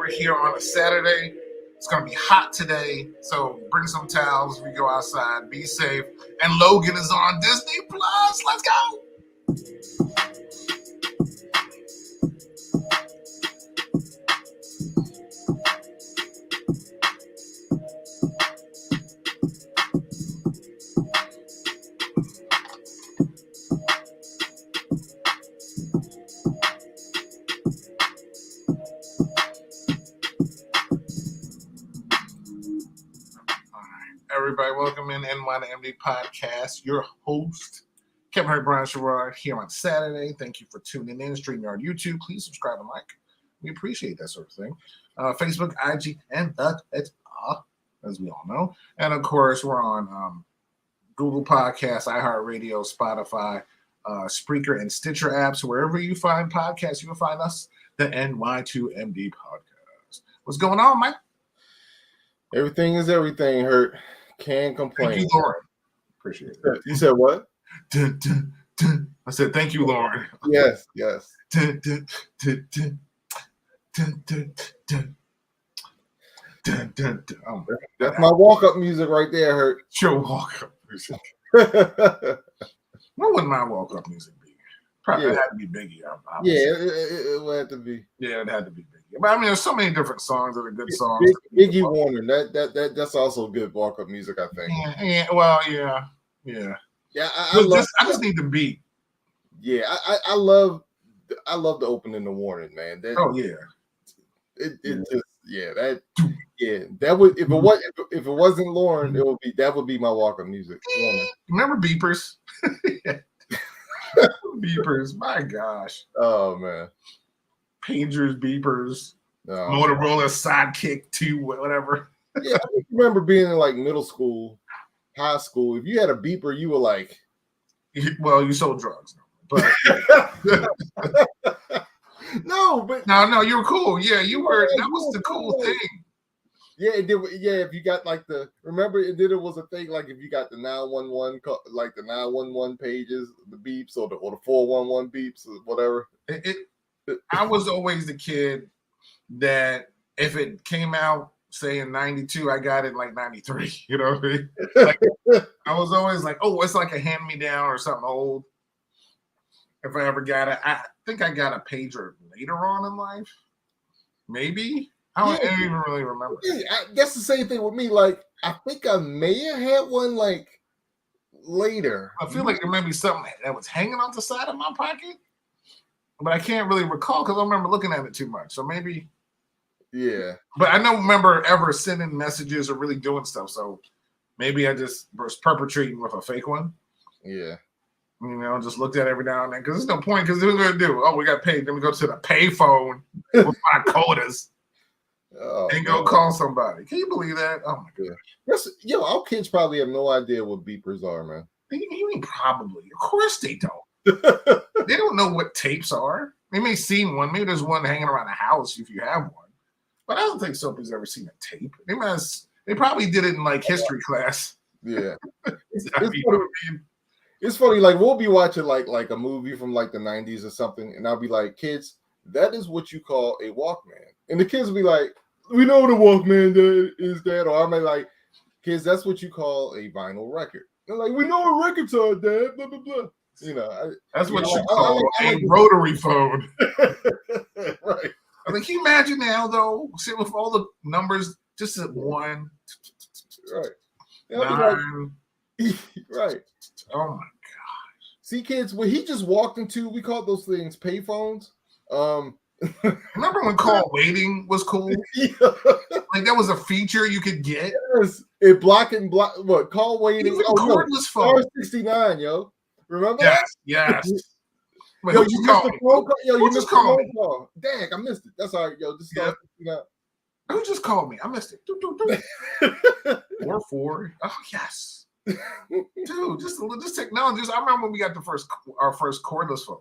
We're here on a Saturday. It's going to be hot today, so bring some towels as we go outside. Be safe. And Logan is on Disney Plus. Let's go. Everybody, welcome in NY2MD Podcast. Your host, Kevin Hart, Brian Sherrod, here on Saturday. Thank you for tuning in. StreamYard, YouTube. Please subscribe and like. We appreciate that sort of thing. Facebook, IG, and as we all know. And, of course, we're on Google Podcasts, iHeartRadio, Spotify, Spreaker, and Stitcher apps. Wherever you find podcasts, you will find us, the NY2MD Podcast. What's going on, Mike? Everything is everything, Hurt. Can't complain. Thank you, Lauren. Appreciate it. You said what? Dun, dun, dun. I said, thank you, Lauren. Yes, yes. Dun, dun, dun, dun, dun, dun, dun. Dun, dun, dun. Oh, that's my walk-up music right there, Hurt. Your walk-up music. What would my walk-up music be? Probably it had to be Biggie. Yeah, it would have to be. Yeah, it had to be Biggie. But I mean, there's so many different songs that are good songs. Biggie Warner, that's also good walk-up music, I think. Yeah. I just need the beat. Yeah, I love the opening to Warning, man. That would if it wasn't Lauren, that would be my walk-up music. Warning. Remember Beepers? Beepers, my gosh. Oh man. Pagers, beepers, Motorola Sidekick 2, whatever. Yeah, I remember being in like middle school, high school. If you had a beeper, you were like, well, you sold drugs. But no, you were cool. Yeah, you were. That was the cool thing. Yeah, it did. Yeah, if you got like it was a thing like if you got the 911, like the 911 pages, the beeps, or the 411 beeps, or whatever. I was always the kid that if it came out, say in 92, I got it like 93. You know what I mean? Like, I was always like, oh, it's like a hand-me-down or something old. If I ever got it, I think I got a pager later on in life. Maybe. I don't even really remember. Yeah, that's the same thing with me. Like, I think I may have had one like later. I feel like there may be something that was hanging on the side of my pocket. But I can't really recall because I don't remember looking at it too much. So maybe. Yeah. But I don't remember ever sending messages or really doing stuff. So maybe I just was perpetrating with a fake one. Yeah. You know, just looked at it every now and then. Because there's no point. Because what are we going to do? Oh, we got paid. Then we go to the pay phone with my quotas and go call somebody. Can you believe that? Oh, my gosh. Our kids probably have no idea what beepers are, man. You mean probably. Of course they don't. They don't know what tapes are. They may have seen one. Maybe there's one hanging around the house if you have one. But I don't think Soapy's ever seen a tape. They probably did it in like history class. Yeah. It's funny. Like we'll be watching like a movie from like the 90s or something, and I'll be like, kids, that is what you call a Walkman. And the kids will be like, we know what a Walkman is that. Or I'm like, kids, that's what you call a vinyl record. They're like, we know what records are, Dad. Blah blah blah. You know, that's what you call a rotary phone. Right. I mean, can you imagine now, though, sit with all the numbers just at one? Right. 9. Right. Oh, my gosh. See, kids, when he just walked into, we called those things payphones. Remember when call waiting was cool? Yeah. Like, that was a feature you could get? Yes. It block, what, call waiting? Even cordless phone. 69, yo. Remember Yes. Wait, you missed the phone call. Yo, you missed the phone call. Dang, I missed it. That's all right, yo. Just start out. Who just called me? I missed it. 4. Oh, yes. Dude, just technology. I remember when we got our first cordless phone.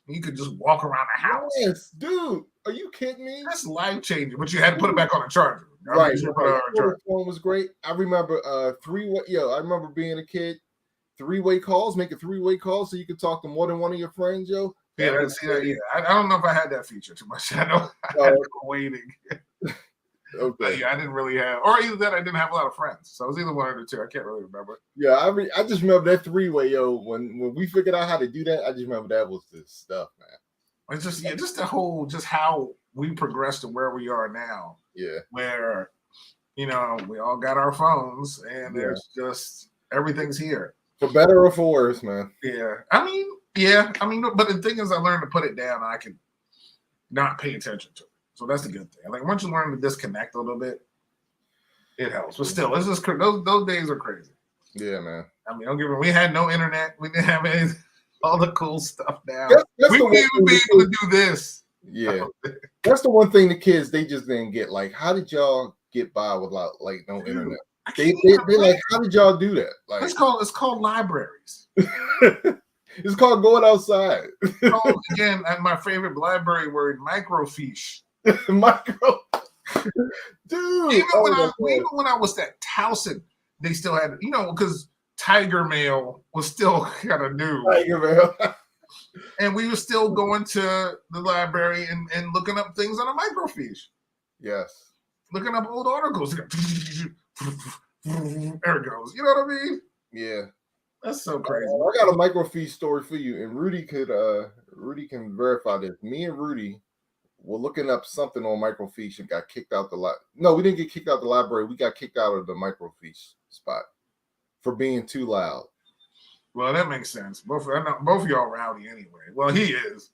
You could just walk around the house. Yes, dude. Are you kidding me? That's life changing. But you had to put it back on the charger. Right. The phone was great. I remember three-way. I remember being a kid. 3-way calls, make a 3-way call so you could talk to more than one of your friends, yo. Yeah, I don't know if I had that feature too much. I know I had waiting. Okay. Yeah, I didn't really have, or either that I didn't have a lot of friends. So it was either one or the two. I can't really remember. Yeah, I just remember that three-way, yo. When we figured out how to do that, I just remember that was the stuff, man. It's just the whole, just how we progressed to where we are now. Yeah. Where, we all got our phones and there's just everything's here. For better or for worse, man. Yeah. I mean, but the thing is, I learned to put it down. I can not pay attention to it. So that's the good thing. Like once you learn to disconnect a little bit, it helps. But still, it's just those days are crazy. Yeah, man. I mean, don't give me. We had no internet. We didn't have all the cool stuff now. That's We wouldn't even be able to do this. Yeah, that's the one thing the kids they just didn't get. Like, how did y'all get by without like no internet? They like, how did y'all do that? Like, it's called libraries. It's called going outside. Again, and my favorite library word, microfiche. Micro, dude. Even when I was at Towson, they still had, because Tiger Mail was still kind of new. Tiger Mail. And we were still going to the library and looking up things on a microfiche. Yes. Looking up old articles. There it goes. You know what I mean? Yeah. That's so crazy. I got a microfiche story for you, and Rudy can verify this. Me and Rudy were looking up something on microfiche and got kicked out the library. No, we didn't get kicked out the library. We got kicked out of the microfiche spot for being too loud. Well, that makes sense. Both of y'all rowdy anyway. Well, he is,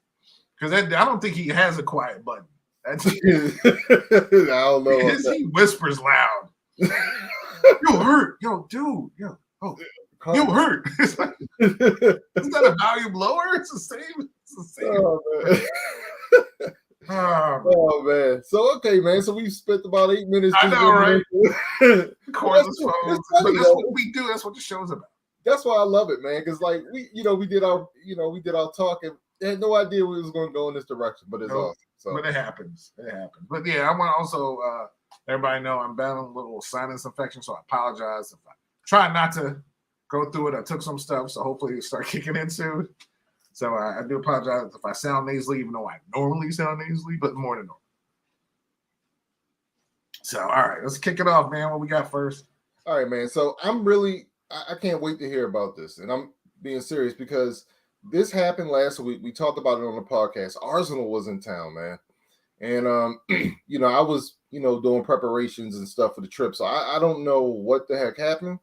because I don't think he has a quiet button. That's I don't know. He whispers loud. You hurt, yo, dude, yo, oh, you hurt. It's like, it's not a volume lower. It's the same. Oh man. Oh man. So okay, man. So we spent about 8 minutes. I know, right? Cordless phones. But that's what we do. That's what the show's about. That's why I love it, man. Because like we did our talk and had no idea we was going to go in this direction, but it's awesome. So. But it happens. But yeah, I want to also everybody know I'm battling a little sinus infection, so I apologize if I try not to go through it. I took some stuff, so hopefully it start kicking in soon. So I do apologize if I sound nasally, even though I normally sound nasally, but more than normal. So all right, let's kick it off, man. What we got first? All right, man. So I can't wait to hear about this, and I'm being serious because this happened last week. We talked about it on the podcast. Arsenal was in town, man. And, I was, doing preparations and stuff for the trip. So I don't know what the heck happened.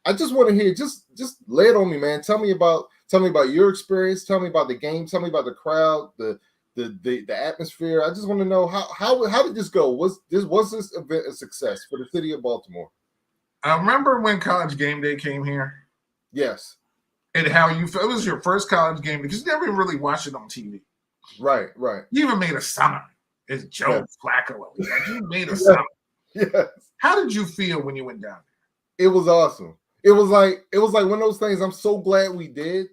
I just want to hear, just lay it on me, man. Tell me about your experience. Tell me about the game. Tell me about the crowd, the atmosphere. I just want to know how did this go? Was this event a success for the city of Baltimore? I remember when College Game Day came here. Yes. And how you felt. It was your first college game because you never even really watched it on TV. Right. You even made a sign. It's Joe Flacco. You made a sign. Yes. How did you feel when you went down there? It was awesome. It was like one of those things. I'm so glad we did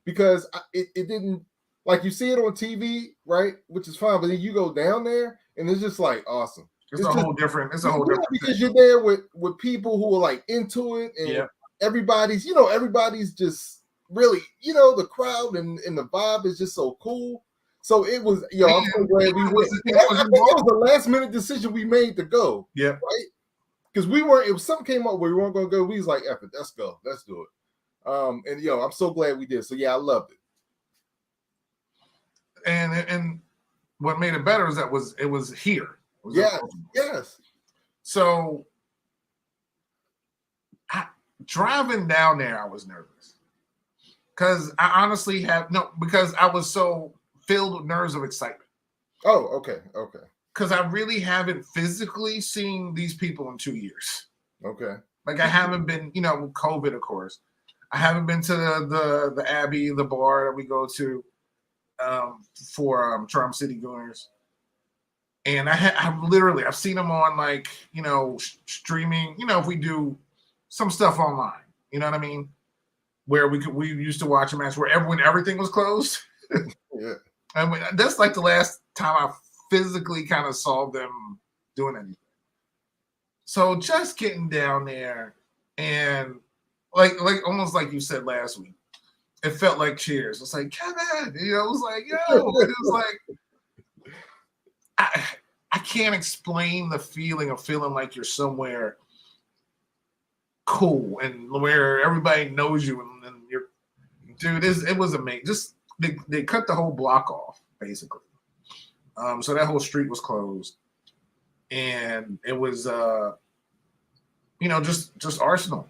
because it didn't, like, you see it on TV, right? Which is fine, but then you go down there and it's just like awesome. It's a whole different because you're there with people who are like into it, and everybody's just really, the crowd and the vibe is just so cool. So it was, I'm so glad we went. I think it was a last minute decision we made to go. Yeah. Right? Because if something came up where we weren't going to go, we was like, F it, let's go. Let's do it. And I'm so glad we did. So yeah, I loved it. And what made it better is that it was here. Yes. So driving down there, I was nervous. Because I honestly because I was so filled with nerves of excitement. Oh, okay. Because I really haven't physically seen these people in 2 years. Okay. Like I haven't been, COVID, of course. I haven't been to the Abbey, the bar that we go to for Charm City Gooners. And I've seen them on like, streaming, if we do some stuff online, you know what I mean? Where we used to watch a match where everything was closed. Yeah. And that's like the last time I physically kind of saw them doing anything. So just getting down there and like almost like you said last week, it felt like cheers. It's like, Kevin, it was like, yo, it was like, I can't explain the feeling of feeling like you're somewhere cool and where everybody knows you and you're, dude. It was amazing. Just they cut the whole block off basically. So that whole street was closed, and it was just Arsenal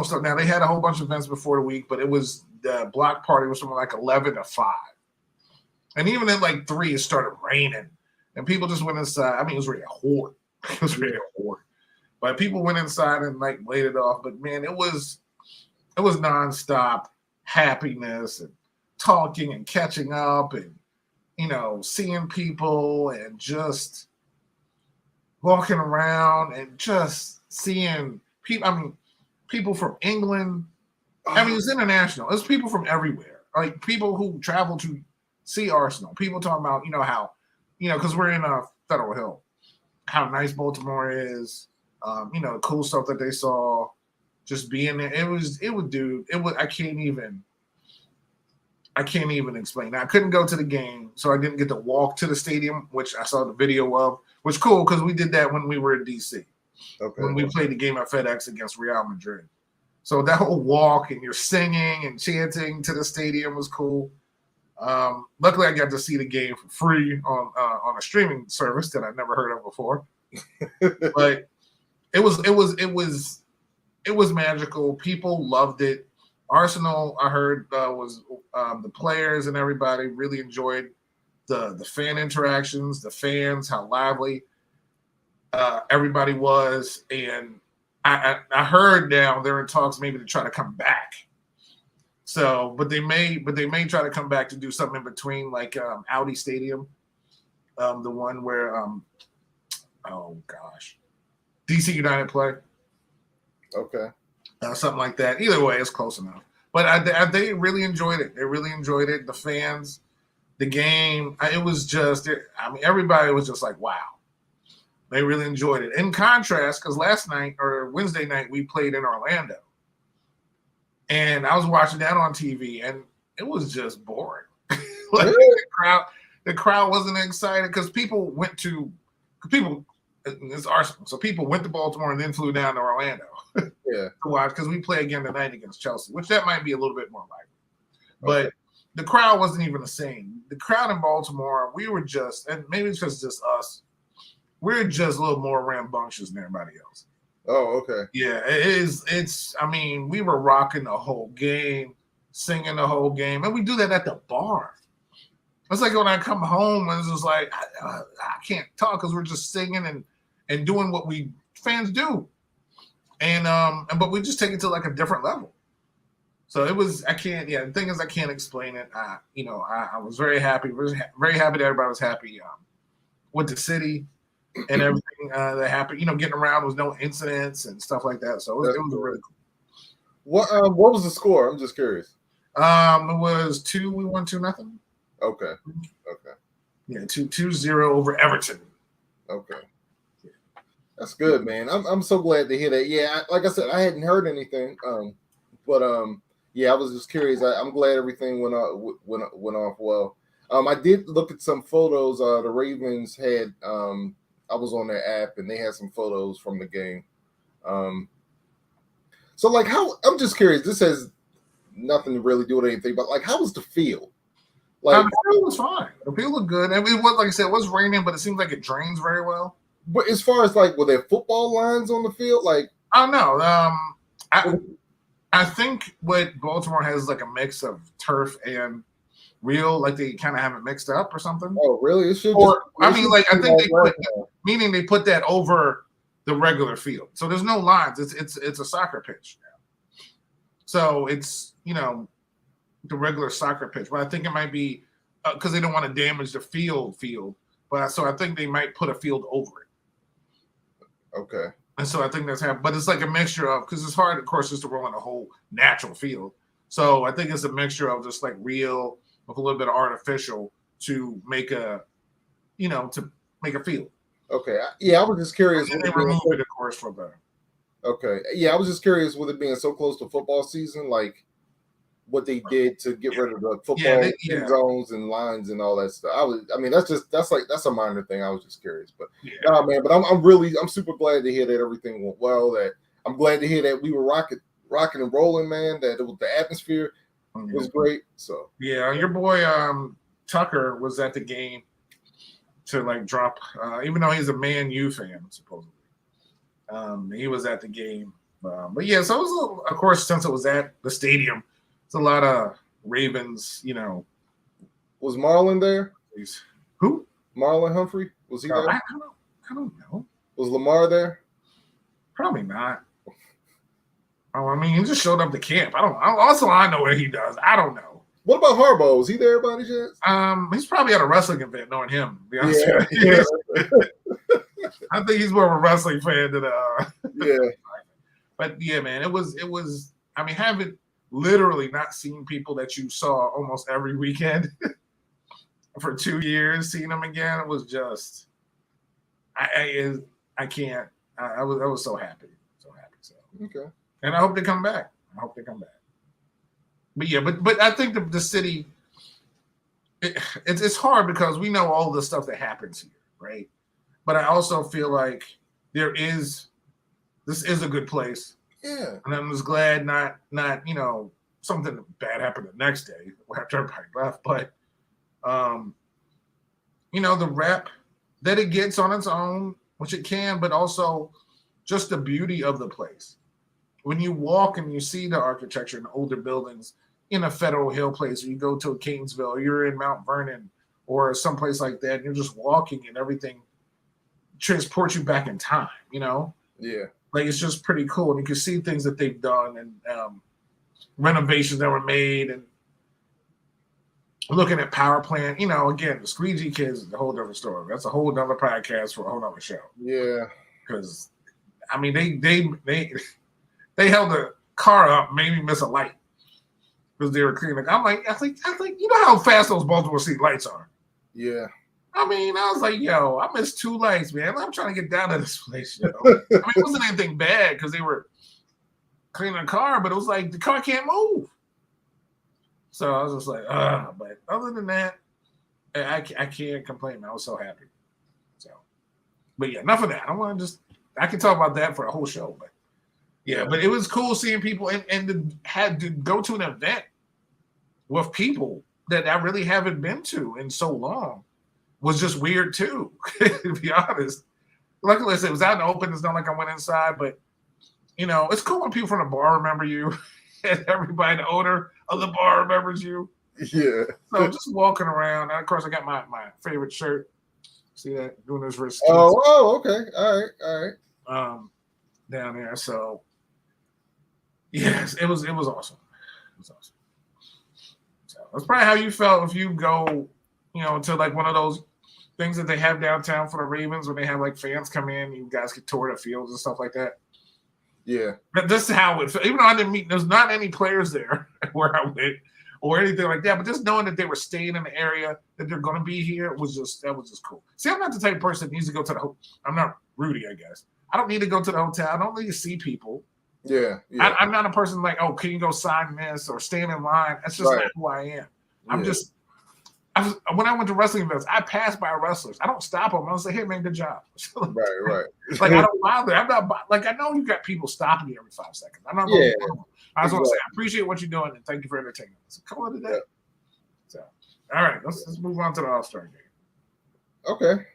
stuff. Now they had a whole bunch of events before the week, but it was the block party was from like 11 to 5, and even at like 3 it started raining, and people just went inside. I mean, it was really a horde. It was really a horde, but people went inside and like laid it off. But man, it was nonstop happiness and talking and catching up and seeing people and just walking around and just seeing people. I mean, people from England. I mean, it's international. It's people from everywhere. Like people who travel to see Arsenal. People talking about, how, because we're in Federal Hill, how nice Baltimore is. The cool stuff that they saw, just being there. I can't even explain. Now, I couldn't go to the game, so I didn't get to walk to the stadium, which I saw the video of, which is cool because we did that when we were in D.C. Okay. When we played the game at FedEx against Real Madrid. So that whole walk and you're singing and chanting to the stadium was cool. Luckily, I got to see the game for free on a streaming service that I never heard of before. But it was magical. People loved it. Arsenal, I heard, was the players and everybody really enjoyed the fan interactions, the fans, how lively everybody was, and I heard now they're in talks maybe to try to come back. So, but they may try to come back to do something in between, like Audi Stadium, the one where DC United play. Okay. Something like that. Either way, it's close enough. But they really enjoyed it. They really enjoyed it. The fans, the game. It was just. Everybody was just like, wow. They really enjoyed it. In contrast, because last night or Wednesday night we played in Orlando, and I was watching that on TV, and it was just boring. Like the crowd wasn't excited because it's Arsenal, so people went to Baltimore and then flew down to Orlando. To watch because we play again tonight against Chelsea, which that might be a little bit more likely. But the crowd wasn't even the same. The crowd in Baltimore, we were just, and maybe it's just us, we're just a little more rambunctious than everybody else. Oh, okay. Yeah, it is. We were rocking the whole game, singing the whole game, and we do that at the bar. It's like when I come home and it's just like I can't talk because we're just singing and doing what we fans do. But we just take it to like a different level. So it was, the thing is I can't explain it. I was very happy. Very happy that everybody was happy with the city and everything that happened. Getting around was no incidents and stuff like that. So it was really cool. What was the score? I'm just curious. It was 2, we won 2-0. Okay. Yeah, 2-0 over Everton. Okay. That's good, man. I'm so glad to hear that. Yeah, like I said, I hadn't heard anything. But I was just curious. I'm glad everything went off well. I did look at some photos. The Ravens had. I was on their app and they had some photos from the game. So like, I'm just curious. This has nothing to really do with anything, but like, how was the field? Like, the field was fine. The field looked good. I mean, it was, like I said, it was raining, but it seems like it drains very well. But as far as like, were there football lines on the field? Like, I don't know. I think what Baltimore has is like a mix of turf and real, like they kind of have it mixed up or something. Oh, really? I think they put that over the regular field, so there's no lines. It's a soccer pitch now, so it's the regular soccer pitch. But I think it might be because they don't want to damage the field. But so I think they might put a field over it. Okay. And so I think that's happening. But it's like a mixture of, because it's hard, of course, just to roll in a whole natural field. So I think it's a mixture of just like real with a little bit of artificial to make a field. Okay. Yeah, I was just curious. And they removed it, of course, from there. Okay. Yeah, I was just curious with it being so close to football season, like, what they did to get rid of the Yeah, football yeah, zones and lines and all that stuff. I mean, that's a minor thing. I was just curious, but yeah. nah, man. But I'm super glad to hear that everything went well. That I'm glad to hear that we were rocking and rolling, man. That the atmosphere was great. So yeah, your boy Tucker was at the game to like drop, even though he's a Man U fan, supposedly. He was at the game. But yeah, so it was, of course, since it was at the stadium, it's a lot of Ravens, was Marlon there? Who? Marlon Humphrey? Was he there? I don't know. Was Lamar there? Probably not. Oh, I mean, he just showed up to camp. I know what he does. I don't know. What about Harbaugh? Was he there by any chance? He's probably at a wrestling event, knowing him. To be honest Yeah, with you. yeah. I think he's more of a wrestling fan than yeah. But yeah, man, it was. I mean, having literally not seen people that you saw almost every weekend for 2 years, seeing them again, it was just. I can't. I was so happy, so. Okay. And I hope they come back. But yeah, but I think the city. It's hard because we know all the stuff that happens here, right? But I also feel like this is a good place. Yeah. And I'm just glad not something bad happened the next day after everybody left. But the rep that it gets on its own, which it can, but also just the beauty of the place. When you walk and you see the architecture in the older buildings in a Federal Hill place, or you go to a Kingsville, or you're in Mount Vernon or someplace like that, and you're just walking and everything transports you back in time, Yeah. Like it's just pretty cool. And you can see things that they've done and renovations that were made and looking at power plant, again, the Squeegee Kids is a whole different story. That's a whole other podcast for a whole other show. Yeah. Because I mean they held the car up, made me miss a light. Because they were cleaning. I think, you know how fast those Baltimore City lights are? Yeah. I mean, I was like, yo, I missed 2 lights, man. I'm trying to get down to this place, I mean, it wasn't anything bad because they were cleaning the car, but it was like the car can't move. So I was just like, but other than that, I can't complain. I was so happy. So, but yeah, enough of that. I can talk about that for a whole show, but yeah, but it was cool seeing people and had to go to an event with people that I really haven't been to in so long. Was just weird too, to be honest. Luckily, it was out in the open. It's not like I went inside, but it's cool when people from the bar remember you, and everybody, the owner of the bar remembers you. Yeah. So just walking around. And of course, I got my favorite shirt. See that doing this wrist. Oh, okay. All right. Down there. So yes, it was awesome. It was awesome. So that's probably how you felt if you go, to like one of those things that they have downtown for the Ravens when they have like fans come in, you guys could tour the fields and stuff like that. Yeah. But this is how it felt. Even though I didn't there's not any players there where I went or anything like that, but just knowing that they were staying in the area, that they're going to be here, that was just cool. See, I'm not the type of person that needs to go to the I'm not Rudy, I guess. I don't need to go to the hotel. I don't need to see people. Yeah. I'm not a person like, oh, can you go sign this or stand in line? That's just not who I am. I'm just when I went to wrestling events, I passed by wrestlers. I don't stop them. I don't say, "Hey, man, good job." Right. Like I don't bother. I'm not like I know you got people stopping me every 5 seconds. I'm not. Yeah. I just want to say I appreciate what you're doing and thank you for entertaining us. Come on today. Yeah. So, all right, let's move on to the All-Star game. Okay.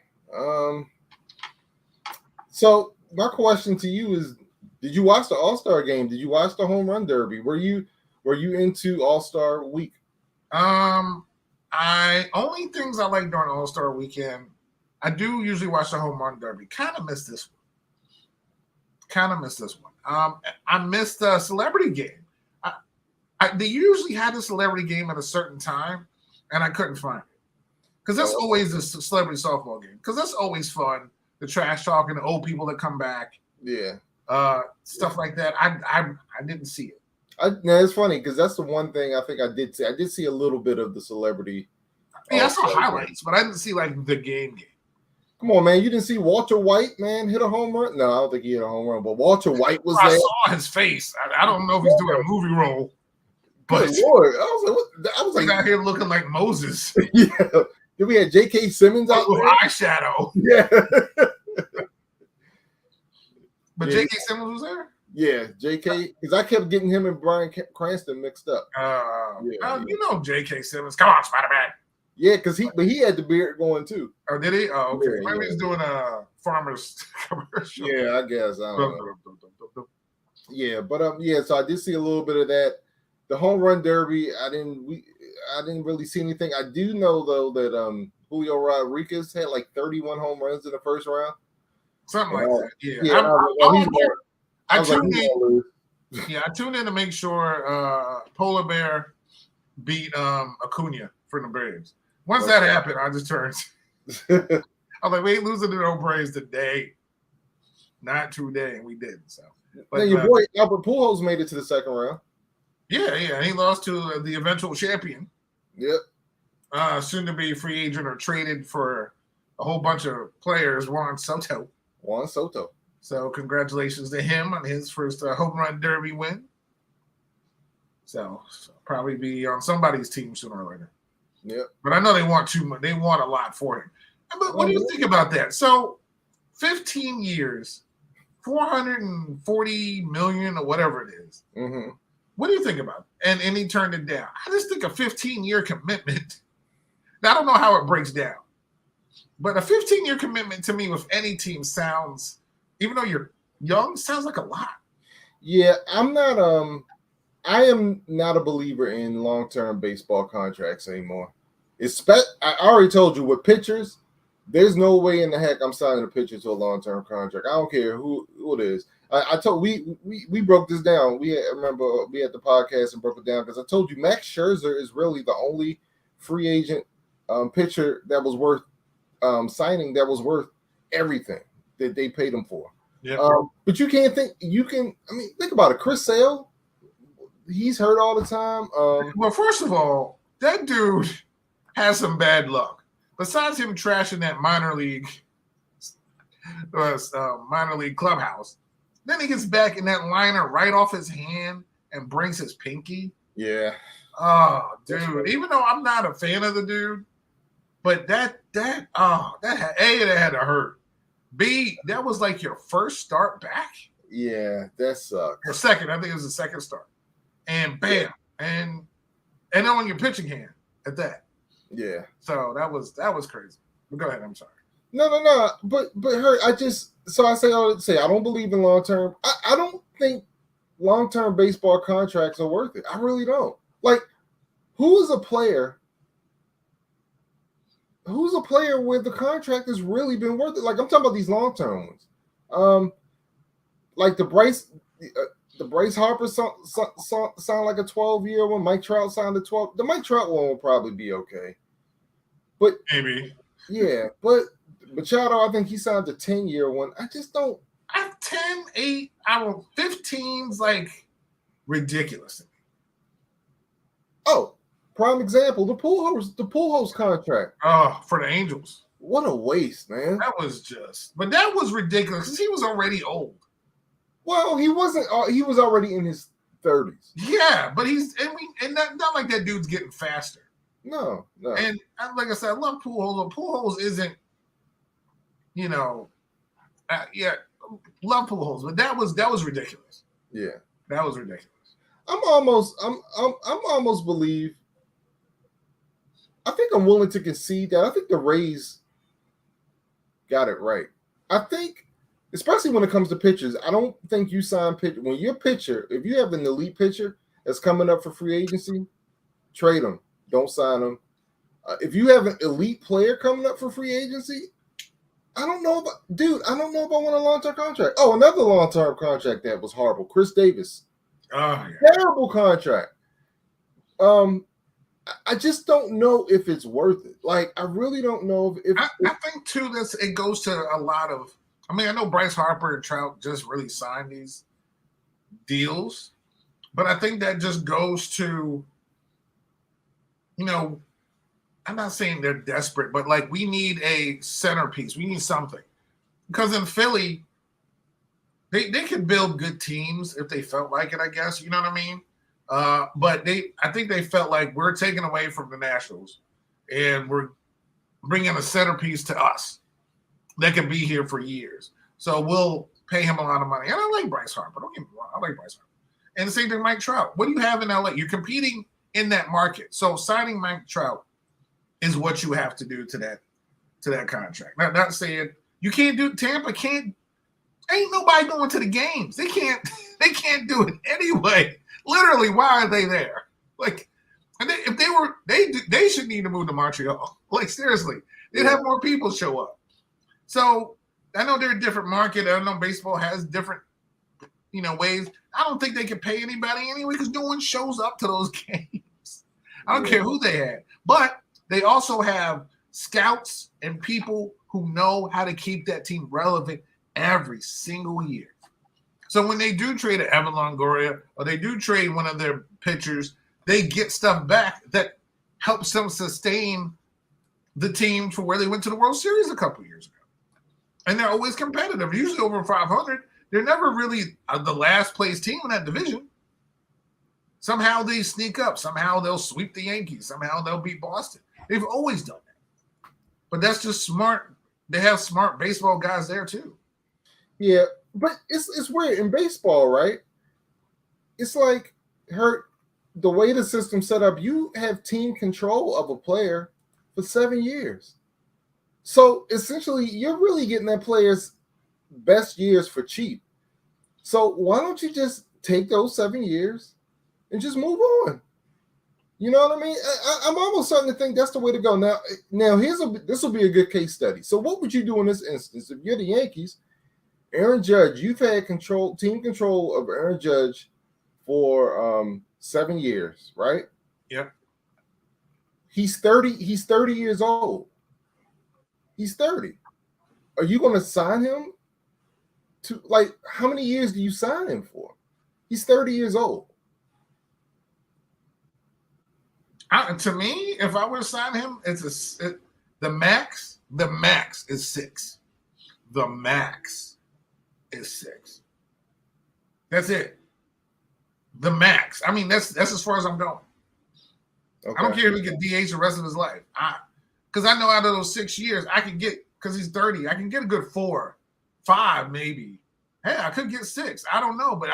So my question to you is: did you watch the All-Star game? Did you watch the Home Run Derby? Were you into All-Star Week? Only things I like during All-Star Weekend. I do usually watch the Home Run Derby. Kind of missed this one. I missed the celebrity game. They usually had a celebrity game at a certain time, and I couldn't find it. Because that's always a celebrity softball game. Because that's always fun. The trash talking, the old people that come back. Yeah. Stuff like that. I didn't see it. Now it's funny because that's the one thing I think I did see. I did see a little bit of the celebrity. Yeah, I saw highlights, but I didn't see like the game. Come on, man! You didn't see Walter White, man, hit a home run? No, I don't think he hit a home run, but Walter White was there. I saw his face. I don't know if he's doing a movie role. But Good Lord. I was he's like, out here looking like Moses yeah. Then we had J.K. Simmons out with there. eyeshadow. Yeah. But Yeah. J.K. Simmons was there? Yeah, J.K. Because I kept getting him and Bryan Cranston mixed up. Yeah. You know J.K. Simmons. Come on, Spider-Man. Yeah, because he had the beard going too. Oh, did he? Oh, okay. Yeah, Maybe he's doing a farmer's commercial. Yeah, I guess. I don't know. Yeah, but yeah, so I did see a little bit of that. The home run derby, I didn't really see anything. I do know though that Julio Rodriguez had like 31 home runs in the first round. Something like that. Yeah. Yeah, I tuned in. Yeah, I tuned in to make sure Polar Bear beat Acuna for the Braves. Once that happened, I just turned. I was like, we ain't losing to no Braves today. Not today, and we didn't. So, but your boy Albert Pujols made it to the second round. Yeah, he lost to the eventual champion. Yep. Soon to be free agent or traded for a whole bunch of players. Juan Soto. So congratulations to him on his first home run derby win. So probably be on somebody's team sooner or later. Yep. But I know they want too much. They want a lot for him. But what do you think about that? So 15 years, 440 million or whatever it is. Mm-hmm. What do you think about it? And he turned it down. I just think a 15-year commitment. Now, I don't know how it breaks down. But a 15-year commitment to me with any team sounds, even though you're young, sounds like a lot. Yeah, I am not a believer in long-term baseball contracts anymore. I already told you with pitchers, there's no way in the heck I'm signing a pitcher to a long-term contract. I don't care who it is. I told we broke this down. I remember we had the podcast and broke it down because I told you Max Scherzer is really the only free agent pitcher that was worth signing, that was worth everything that they paid him for. Yeah. But you can't think. Think about it. Chris Sale, he's hurt all the time. Well, first of all, that dude has some bad luck. Besides him trashing that minor league clubhouse, then he gets back in that liner right off his hand and breaks his pinky. Yeah. Oh, dude. Even though I'm not a fan of the dude, but that had to hurt. B, that was like your first start back. Yeah, that sucks. Or second, I think it was the second start. And bam, and then on your pitching hand at that. Yeah. So that was crazy. But go ahead. I'm sorry. No. But her, I say I don't believe in long term. I don't think long term baseball contracts are worth it. I really don't. Like, who is a player? Who's a player where the contract has really been worth it? Like, I'm talking about these long term ones. Like the Bryce Harper sound like a 12-year one. Mike Trout signed a 12. The Mike Trout one will probably be okay. But maybe. Yeah, but Machado, I think he signed a 10-year one. I just don't. 10, 8, 15's like ridiculous. Oh, prime example, the Pujols contract. Oh, for the Angels. What a waste, man. That was ridiculous because he was already old. Well, he wasn't. He was already in his 30s. Yeah, but not like that dude's getting faster. No. And like I said, I love Pujols. Pujols isn't, love Pujols, but that was ridiculous. Yeah, that was ridiculous. I'm almost believe. I think I'm willing to concede that. I think the Rays got it right. I think. Especially when it comes to pitchers, I don't think you sign pitcher. When you're a pitcher, if you have an elite pitcher that's coming up for free agency, trade them. Don't sign them. If you have an elite player coming up for free agency, I don't know if I want a long-term contract. Oh, another long-term contract that was horrible. Chris Davis. Oh, yeah. Terrible contract. I just don't know if it's worth it. Like, I really don't know if I think too it goes to a lot of. I mean, I know Bryce Harper and Trout just really signed these deals, but I think that just goes to, I'm not saying they're desperate, but like we need a centerpiece. We need something. Because in Philly, they could build good teams if they felt like it, I guess. You know what I mean? But I think they felt like we're taking away from the Nationals, and we're bringing a centerpiece to us that can be here for years. So we'll pay him a lot of money. And I like Bryce Harper. Don't get me wrong. I like Bryce Harper. And the same thing, Mike Trout. What do you have in LA? You're competing in that market. So signing Mike Trout is what you have to do to that contract. Not saying you can't do Tampa can't. Ain't nobody going to the games. They can't do it anyway. Literally, why are they there? Like, if they were, they should need to move to Montreal. Like, seriously, they'd have more people show up. So I know they're a different market. I know baseball has different, ways. I don't think they can pay anybody anyway because no one shows up to those games. I don't care who they had, but they also have scouts and people who know how to keep that team relevant every single year. So when they do trade an Evan Longoria or they do trade one of their pitchers, they get stuff back that helps them sustain the team for where they went to the World Series a couple years ago. And they're always competitive, usually over 500. They're never really the last place team in that division. Somehow they sneak up. Somehow they'll sweep the Yankees. Somehow they'll beat Boston. They've always done that. But that's just smart. They have smart baseball guys there too. Yeah, but it's weird in baseball, right? It's like the way the system's set up, you have team control of a player for 7 years. So essentially, you're really getting that player's best years for cheap. So why don't you just take those 7 years and just move on? You know what I mean? I'm almost starting to think that's the way to go. Now this will be a good case study. So what would you do in this instance if you're the Yankees? Aaron Judge, you've had team control of Aaron Judge for 7 years, right? Yeah. He's 30 years old. He's 30. Are you going to sign him to, like, how many years do you sign him for? He's 30 years old. To me, if I were to sign him, the max is 6. The max is 6. That's it. The max. I mean, that's as far as I'm going. Okay. I don't care if he can DH the rest of his life. Because I know out of those 6 years, I can get, because he's 30, I can get a good 4, 5 maybe. Hey, I could get 6. I don't know, but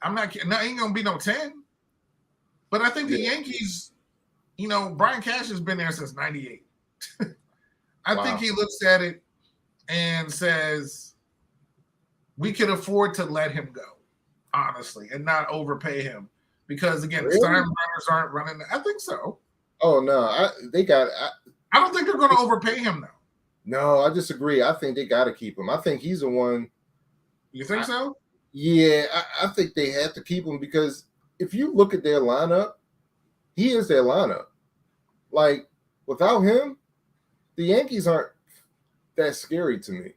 I'm not kidding. Ain't going to be no 10. But I think the Yankees, Brian Cash has been there since 98. I think he looks at it and says, we can afford to let him go, honestly, and not overpay him. Because, again, the Steinbrenners aren't running. I think so. Oh, no. I don't think they're going to overpay him, though. No, I disagree. I think they got to keep him. I think he's the one. You think so? Yeah, I think they have to keep him because if you look at their lineup, he is their lineup. Like, without him, the Yankees aren't that scary to me.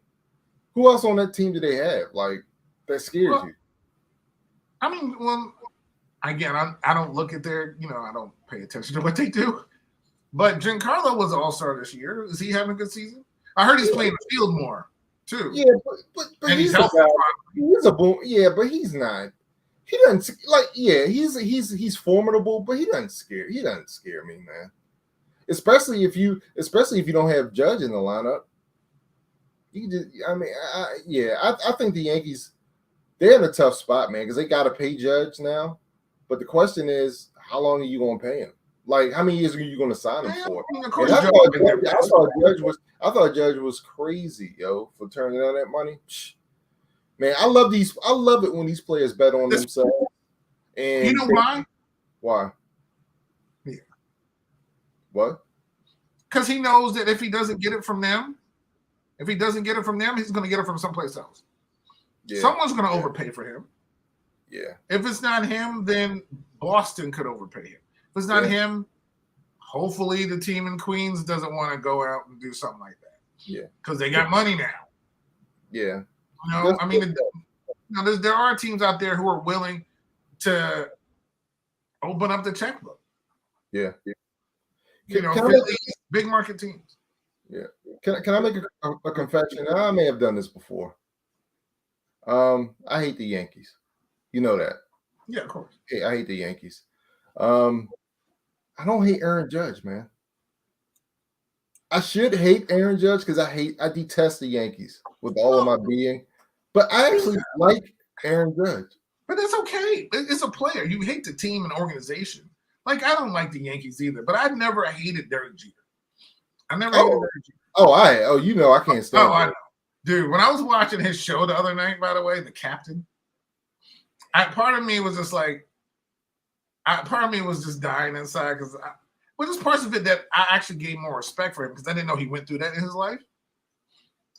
Who else on that team do they have? Like, that scares you? I mean, again, I don't look at their, I don't pay attention to what they do. But Giancarlo was an all-star this year. Is he having a good season? I heard he's playing the field more, too. Yeah, but and he's a boom. Yeah, but he's not. He doesn't he's formidable, but he doesn't scare me, man. Especially if you don't have Judge in the lineup. I think the Yankees, they're in a tough spot, man, because they got to pay Judge now. But the question is, how long are you going to pay him? Like, how many years are you going to sign him for? Of course, I thought Judge was crazy, for turning down that money. Man, I love it when these players bet on themselves. And you know why? Why? Yeah. What? Because he knows that if he doesn't get it from them, he's going to get it from someplace else. Yeah. Someone's going to overpay for him. Yeah. If it's not him, then Boston could overpay him. If it's not him, hopefully the team in Queens doesn't want to go out and do something like that. Yeah. Because they got money now. Yeah. There are teams out there who are willing to open up the checkbook. Yeah. Big market teams. Yeah. Can I make a confession? I may have done this before. I hate the Yankees. You know that. Yeah, of course. Hey, I hate the Yankees. I don't hate Aaron Judge, man. I should hate Aaron Judge because I detest the Yankees with all of No, my being. But I actually like Aaron Judge. but it's okay. It's a player. You hate the team and organization. Like I don't like the Yankees either, but I never hated Derek Jeter. I never hated Oh, Derek Jeter. I can't stand I it. know. Dude, when I was watching his show the other night, by the way, the captain, part of me was just like, part of me was just dying inside because, well, there's parts of it that I actually gave more respect for him because I didn't know he went through that in his life.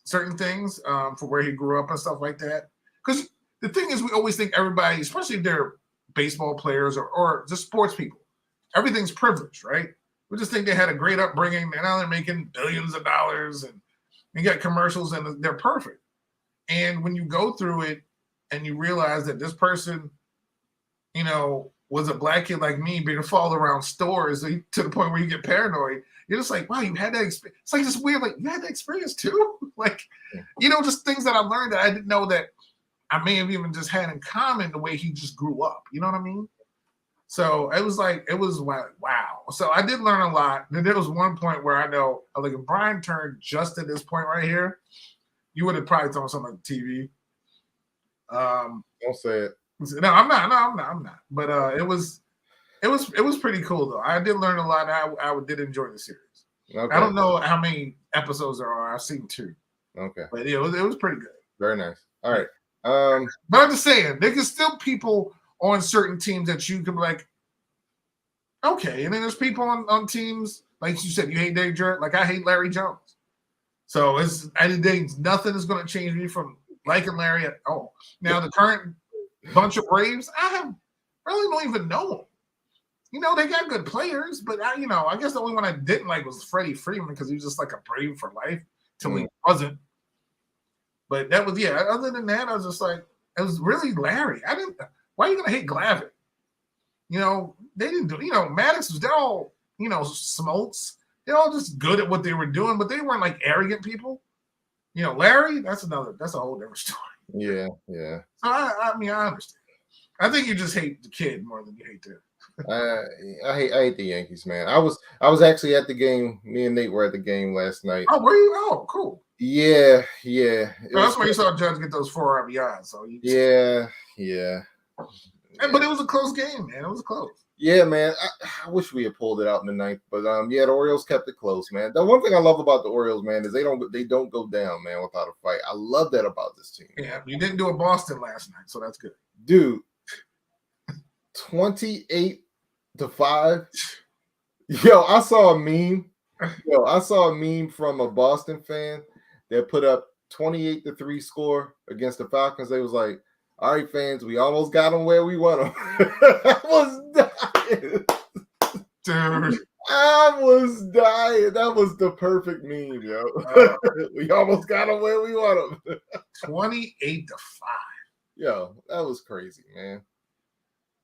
Certain things for where he grew up and stuff like that. Because the thing is, we always think everybody, especially if they're baseball players or just sports people, everything's privileged, right? We just think they had a great upbringing and now they're making billions of dollars and you got commercials and they're perfect. And when you go through it and you realize that this person, you know, was a black kid like me being followed around stores to the point where you get paranoid, you're just like, wow, you had that experience. It's like just weird, like you had that experience too. Like, you know, just things that I learned that I didn't know that I may have even just had in common the way he just grew up. You know what I mean? So it was like, wow. So I did learn a lot. Then there was one point where I know, like, if Brian turned just at this point right here, you would have probably thrown something on TV. Don't say it. No, I'm not. But it was pretty cool though. I did learn a lot. I did enjoy the series. Okay. I don't know how many episodes there are. I've seen 2. Okay. But it was pretty good. Very nice. All right. But I'm just saying, there can still people on certain teams that you can be like, okay. And then there's people on teams, like you said, you hate Dave Jarrett. Like I hate Larry Jones. So nothing is going to change me from liking Larry at all. Now the current bunch of Braves, I really don't even know them. You know, they got good players, but I guess the only one I didn't like was Freddie Freeman because he was just like a Brave for life till he wasn't. But that was, yeah. Other than that, I was just like, it was really Larry. Why are you gonna hate Glavine? You know, they didn't do. You know, Maddox was. They're all, smokes. They're all just good at what they were doing, but they weren't like arrogant people. You know, Larry. That's a whole different story. Yeah. So I understand. I think you just hate the kid more than you hate the. I hate the Yankees, man. I was actually at the game. Me and Nate were at the game last night. Oh, were you? Oh, cool. Yeah. That's where you saw Judge get those 4 RBIs. So yeah. But it was a close game, man. It was close. Yeah, man. I wish we had pulled it out in the 9th, but the Orioles kept it close, man. The one thing I love about the Orioles, man, is they don't go down, man, without a fight. I love that about this team. Yeah, you didn't do a Boston last night, so that's good, dude. 28-5. Yo, I saw a meme. From a Boston fan that put up 28-3 score against the Falcons. They was like, all right, fans, we almost got them where we want them. I was dying. dude. I was dying. That was the perfect meme, yo. We almost got them where we want them. 28-5. Yo, that was crazy, man.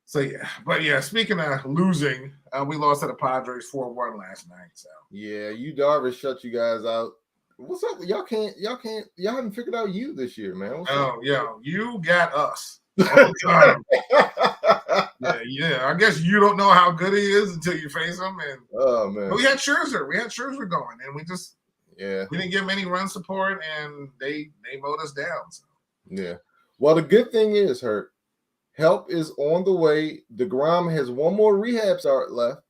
So yeah, speaking of losing, we lost to the Padres 4-1 last night. So yeah, Darvish shut you guys out. What's up? Y'all haven't figured out you this year, man. You got us all the time. yeah. I guess you don't know how good he is until you face him. And man, we had Scherzer. Going, and we didn't give him any run support, and they mowed us down. So. Yeah. Well, the good thing is, help is on the way. DeGrom has one more rehab start left,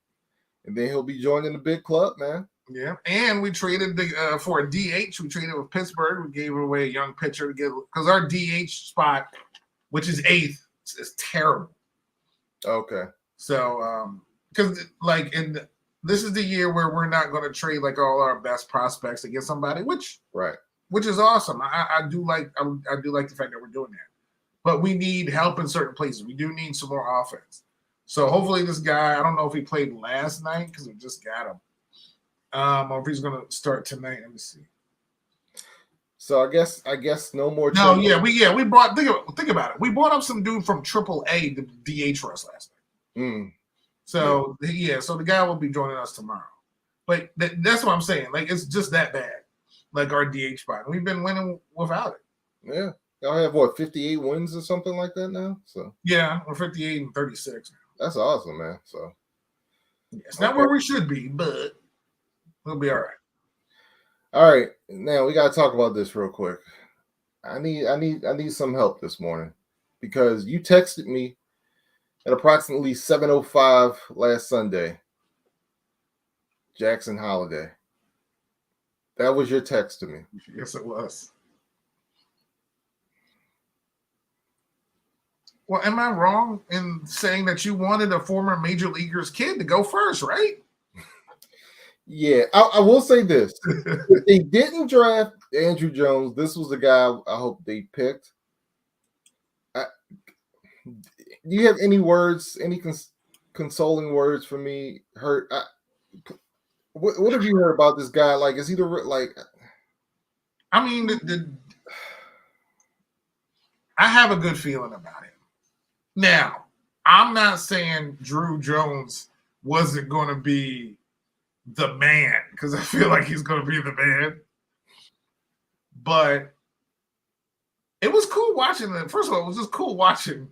and then he'll be joining the big club, man. Yeah, and we traded for a DH. We traded with Pittsburgh. We gave away a young pitcher to get because our DH spot, which is 8th, is terrible. Okay. So, because this is the year where we're not going to trade like all our best prospects to get somebody, which is awesome. I do like the fact that we're doing that. But we need help in certain places. We do need some more offense. So hopefully this guy, I don't know if he played last night because we just got him. Or if he's going to start tonight. Let me see. So I guess no more. No, we brought. Think about it. We brought up some dude from AAA to DH for us last night. So so the guy will be joining us tomorrow. But that's what I'm saying. Like it's just that bad. Like our DH spot. We've been winning without it. Yeah. Y'all have what, 58 wins or something like that now? So yeah, we're 58 and 36 now. that's awesome, man. So It's not where we should be, but we'll be all right. All right, now we gotta talk about this real quick. I need some help this morning because you texted me at approximately 7:05 last Sunday. Jackson Holiday. That was your text to me. Yes, it was. Well, am I wrong in saying that you wanted a former major leaguer's kid to go first, right? Yeah, I will say this. If they didn't draft Andrew Jones, this was the guy I hope they picked. Do you have any words, any consoling words for me? What have you heard about this guy? Like, is he like? I mean, I have a good feeling about him. Now, I'm not saying Drew Jones wasn't going to be the man because I feel like he's going to be the man. But it was cool watching it. First of all, it was just cool watching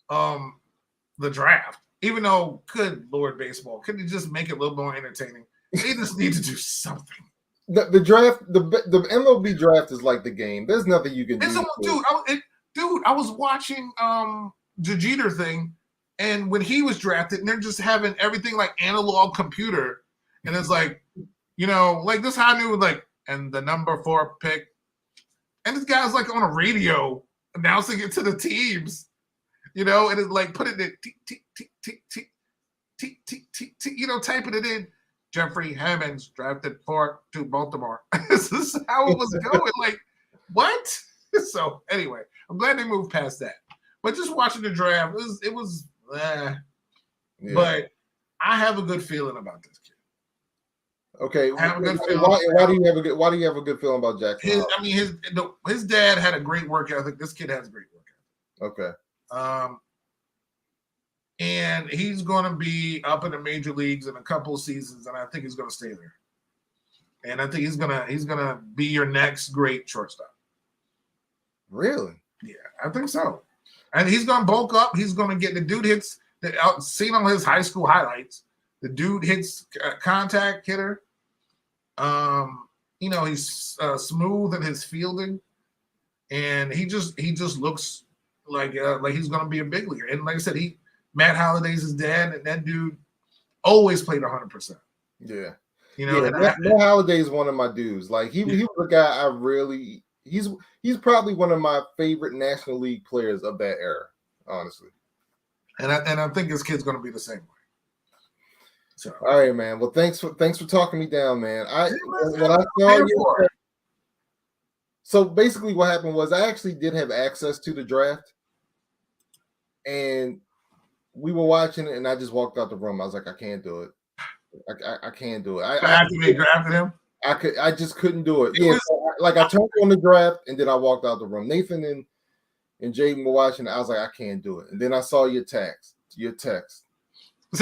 the draft. Even though, good Lord, baseball, couldn't you just make it a little more entertaining? They just need to do something. The draft, the MLB draft is like the game. There's nothing you can do. Dude, I was watching the Jeter thing, and when he was drafted, and they're just having everything like analog computer, and it's like, like this how I knew like, and the number 4 pick, and this guy's like on a radio announcing it to the teams, and it's like putting it typing it in. Jeffrey Hammonds drafted to Baltimore. This is how it was going. Like, what? So anyway, I'm glad they moved past that. But just watching the draft, it was yeah. But I have a good feeling about this kid. Okay, I have a good feeling. Why do you have a good feeling about Jackson? His dad had a great work ethic. This kid has a great work ethic. Okay. And he's going to be up in the major leagues in a couple of seasons, and I think he's going to stay there. And I think he's gonna be your next great shortstop. Really? Yeah, I think so. And he's going to bulk up. He's going to get the dude hits. Seen on his high school highlights, the dude hits contact hitter. He's smooth in his fielding, and he just looks like he's going to be a big leaguer. And like I said, Matt Holliday's his dad, and that dude always played 100%. Yeah. Matt Holliday is one of my dudes. Like he was a guy he's probably one of my favorite National League players of that era, honestly. And I think this kid's going to be the same way. So, all right, man. Well, thanks for talking me down, man. When I saw you, so basically what happened was I actually did have access to the draft, and we were watching it, and I just walked out the room. I was like, I can't do it. I can't do it. After they drafted him, I just couldn't do it. I turned on the draft, and then I walked out the room. Nathan and Jaden were watching it. I was like, I can't do it. And then I saw your text. See,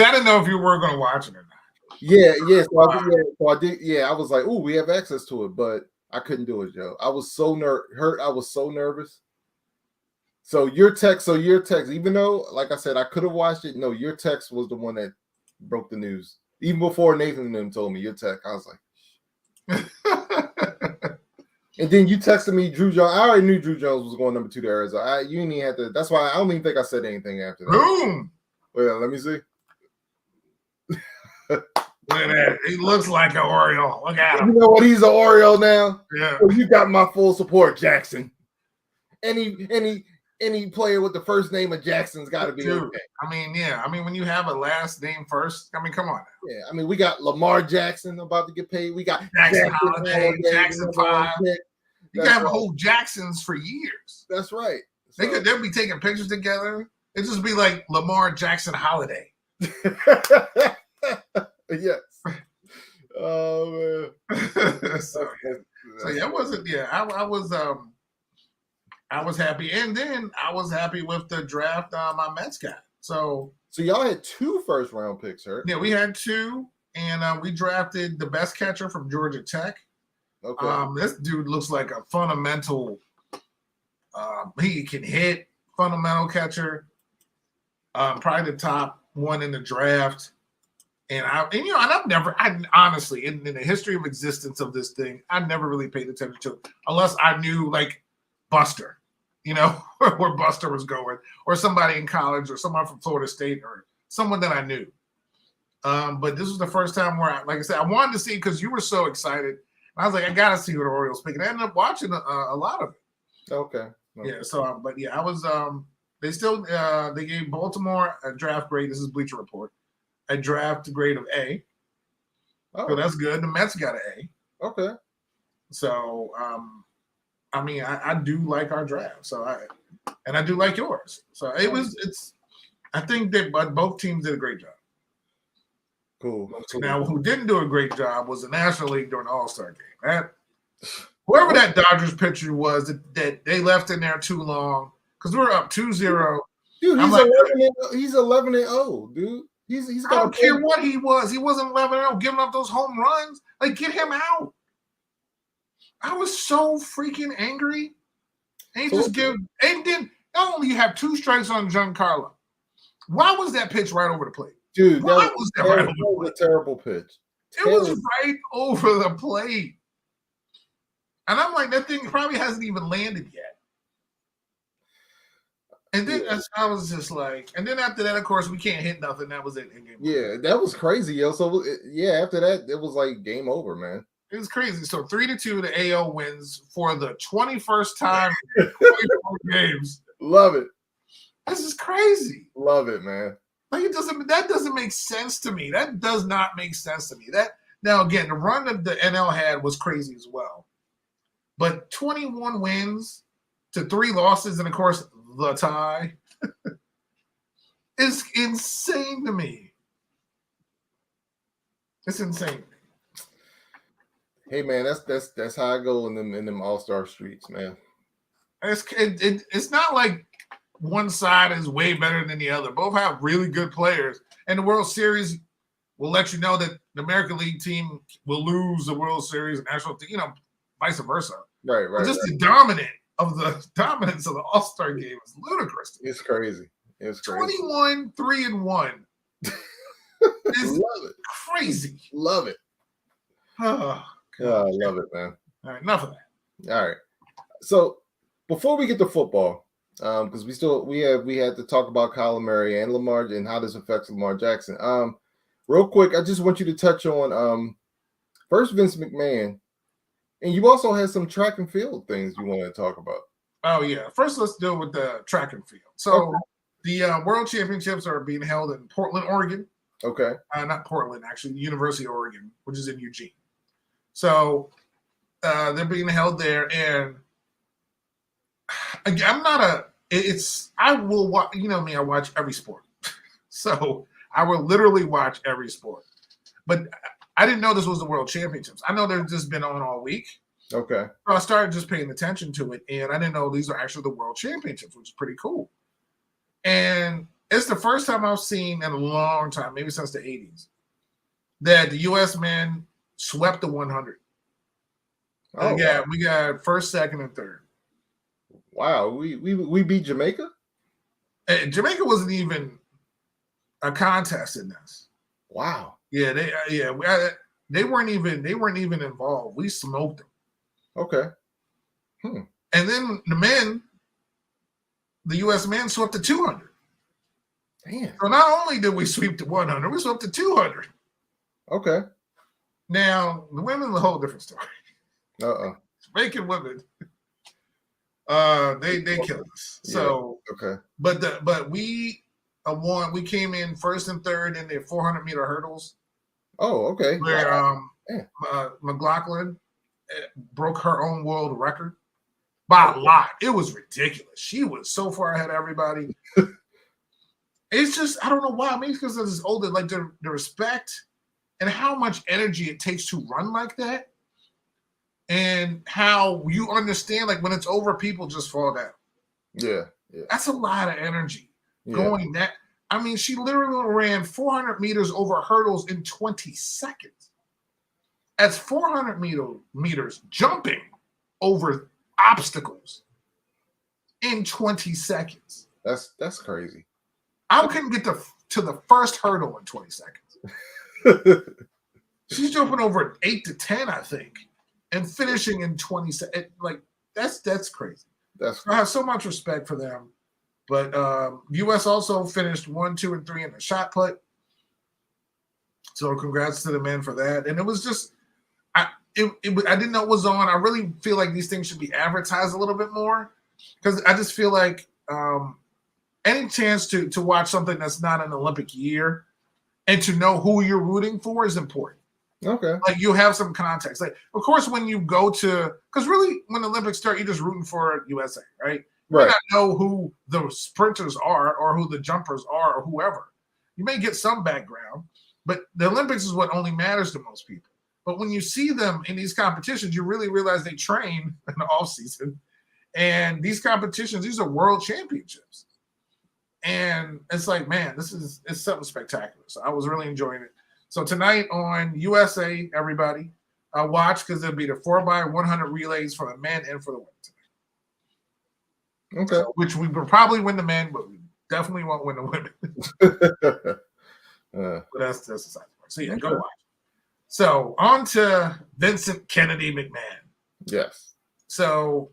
I didn't know if you were going to watch it or not. Yeah. So I did. Yeah, I was like, oh, we have access to it, but I couldn't do it, Joe. I was so hurt. I was so nervous. So your text, even though, like I said, I could have watched it. No, your text was the one that broke the news. Even before Nathan and them told me your text, I was like, and then you texted me Drew Jones. I already knew Drew Jones was going number 2 to Arizona. You didn't even have to. That's why I don't even think I said anything after that. Boom. Well, let me see. Look at that. He looks like an Oriole. Look at him. You know what? He's an Oriole now. Yeah. So you got my full support, Jackson. Any player with the first name of Jackson's got to be okay. I mean, when you have a last name first, I mean, come on. Now. Yeah, I mean, we got Lamar Jackson about to get paid. We got Jackson Holiday, Jackson 5. You can have right. whole Jacksons for years. That's right. So, they'll be taking pictures together. It'd just be like Lamar Jackson Holiday. Yes. Oh man. So yeah, it wasn't. Yeah, I was happy, and then I was happy with the draft my Mets got. So y'all had 2 first-round picks, right? Yeah, we had 2, and we drafted the best catcher from Georgia Tech. Okay. This dude looks like a fundamental He can hit, fundamental catcher, probably the top one in the draft. And I honestly, in the history of existence of this thing, I never really paid attention to it unless I knew like Buster, where Buster was going, or somebody in college, or someone from Florida State, or someone that I knew. But this was the first time where, like I said, I wanted to see because you were so excited. I was like, I gotta see what the Orioles pick, and I ended up watching a lot of it. Okay. Yeah. So, but yeah, I was. They gave Baltimore a draft grade. This is Bleacher Report. A draft grade of A. Oh, So that's good. The Mets got an A. okay. So, I do like our draft. So I do like yours. So I think that both teams did a great job. Cool. Now, who didn't do a great job was the National League during the All-Star game. Whoever that Dodgers pitcher was that they left in there too long because we were up 2-0. Dude, he's 11-0, dude. He's got. I don't care what he was. He wasn't 11-0, giving up those home runs. Like, get him out. I was so freaking angry. And then not only you have 2 strikes on Giancarlo. Why was that pitch right over the plate? Dude, that was a terrible pitch. It was right over the plate. And I'm like, that thing probably hasn't even landed yet. And then I was just like, and then after that, of course, we can't hit nothing. That was it. Yeah, that was crazy, yo. So after that, it was like game over, man. It was crazy. So 3-2, the AL wins for the 21st time in 24 games. Love it. This is crazy. Love it, man. Like that doesn't make sense to me. That does not make sense to me. Now again, the run that the NL had was crazy as well. But 21 wins to 3 losses, and of course the tie, is insane to me. It's insane. Hey man, that's how I go in them all-star streets, man. It's not like one side is way better than the other. Both have really good players, and the World Series will let you know that the American League team will lose the World Series, national team, vice versa. Right. Just the dominance of the All-Star game is ludicrous. It's crazy. 21, 3-1. It's crazy. Love it. Oh, I love it, man. All right, enough of that. All right. So before we get to football, because we had to talk about Kyler Murray and Lamar and how this affects Lamar Jackson. Real quick, I just want you to touch on first Vince McMahon, and you also had some track and field things you wanted to talk about. Oh yeah. First, let's deal with the track and field. So the World Championships are being held in Portland, Oregon. Okay. Not Portland, actually, the University of Oregon, which is in Eugene. So they're being held there, and again, I will watch, me, I watch every sport. So I will literally watch every sport. But I didn't know this was the World Championships. I know they've just been on all week. Okay. So I started just paying attention to it, and I didn't know these are actually the World Championships, which is pretty cool. And it's the first time I've seen in a long time, maybe since the 80s, that the U.S. men swept the 100. Oh, yeah, wow. We got first, second, and third. Wow, we beat Jamaica? Jamaica wasn't even a contest in this. Wow. Yeah, they weren't even involved. We smoked them. Okay. And then the U.S. men swept the 200. Damn. So not only did we sweep the 100, we swept the 200. Okay. Now the women is a whole different story. Jamaican women, they killed us. Yeah. So okay. But we won. We came in first and third in the 400-meter hurdles. Oh, okay. Where McLaughlin broke her own world record by a lot. It was ridiculous. She was so far ahead of everybody. It's just, I don't know why. Maybe because it's older, like the respect and how much energy it takes to run like that. And how you understand, like when it's over, people just fall down. Yeah. That's a lot of energy going that. I mean, she literally ran 400 meters over hurdles in 20 seconds. That's 400 meters jumping over obstacles. in 20 seconds. That's crazy. I couldn't get to the first hurdle in 20 seconds. She's jumping over 8 to 10, I think, and finishing in 20 seconds. Like, that's crazy. I have so much respect for them. But U.S. also finished 1, 2, and 3 in the shot put. So congrats to the men for that. And it was just, I didn't know it was on. I really feel like these things should be advertised a little bit more because I just feel like any chance to watch something that's not an Olympic year and to know who you're rooting for is important. Okay. Like you have some context. Like, of course, when you go to, because really when the Olympics start, you're just rooting for USA, right? You may not know who the sprinters are or who the jumpers are or whoever. You may get some background, but the Olympics is what only matters to most people. But when you see them in these competitions, you really realize they train in the off season. And these competitions, these are world championships. And it's like, man, it's something spectacular. So I was really enjoying it. So tonight on USA, everybody, watch because it'll be the 4x100 relays for the men and for the women tonight. Okay. So, which we will probably win the men, but we definitely won't win the women. But that's the side part. So yeah, go watch. So on to Vincent Kennedy McMahon. Yes. So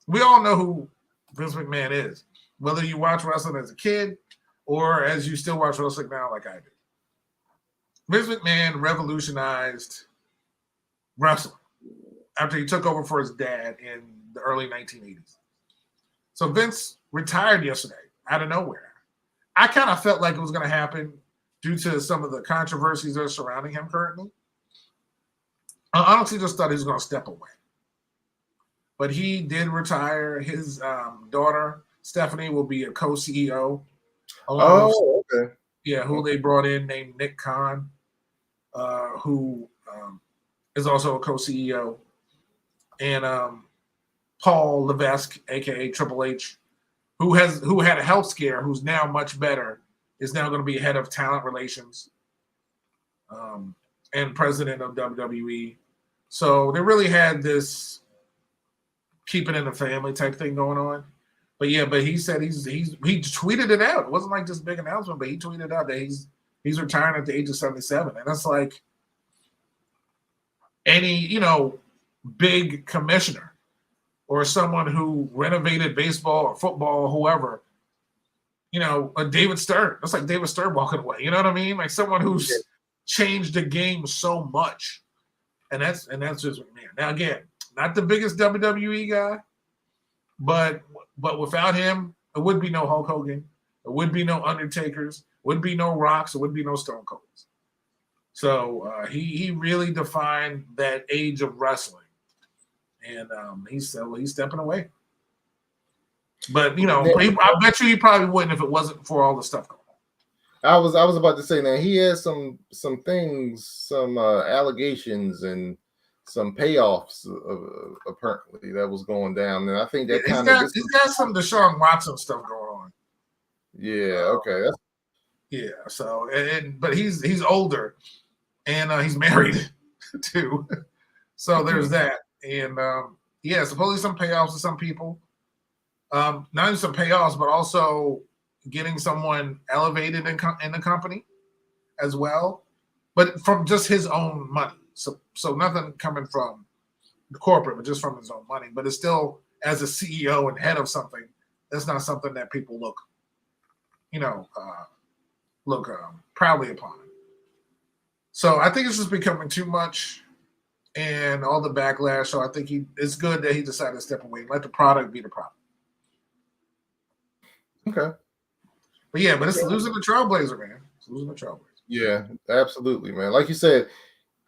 we all know who Vince McMahon is, whether you watch wrestling as a kid or as you still watch wrestling now like I do. Vince McMahon revolutionized wrestling after he took over for his dad in the early 1980s. So Vince retired yesterday out of nowhere. I kind of felt like it was going to happen due to some of the controversies that are surrounding him currently. I honestly just thought he was going to step away. But he did retire. His daughter, Stephanie, will be a co-CEO. Okay. Yeah, who they brought in named Nick Khan, who is also a co-CEO. And Paul Levesque, a.k.a. Triple H, who had a health scare, who's now much better, is now going to be head of talent relations and president of WWE. So they really had this keep it in the family type thing going on. But yeah, he said he tweeted it out. It wasn't like this big announcement, but he tweeted out that he's retiring at the age of 77. And that's like any, big commissioner or someone who renovated baseball or football or whoever, a David Stern. That's like David Stern walking away. You know what I mean? Like someone who's changed the game so much. And that's just McMahon. Now again, not the biggest WWE guy, but without him, it would be no Hulk Hogan. It would be no Undertakers. Would be no Rocks. It would be no Stone Colds. So he really defined that age of wrestling, and he's stepping away. But I bet you he probably wouldn't if it wasn't for all the stuff going on. I was about to say now he has some things, some allegations and some payoffs apparently that was going down, and I think that he's got some Deshaun Watson stuff going on. Yeah. Okay. Yeah. So but he's older, and he's married too. So there's that, and supposedly some payoffs to some people. Not only some payoffs, but also getting someone elevated in the company as well, but from just his own money. So nothing coming from the corporate, but just from his own money. But it's still, as a CEO and head of something, that's not something that people look proudly upon. So I think it's just becoming too much and all the backlash. So I think it's good that he decided to step away and let the product be the product. Okay. But it's losing the Trailblazer, man. It's losing the Trailblazer. Yeah, absolutely, man. Like you said,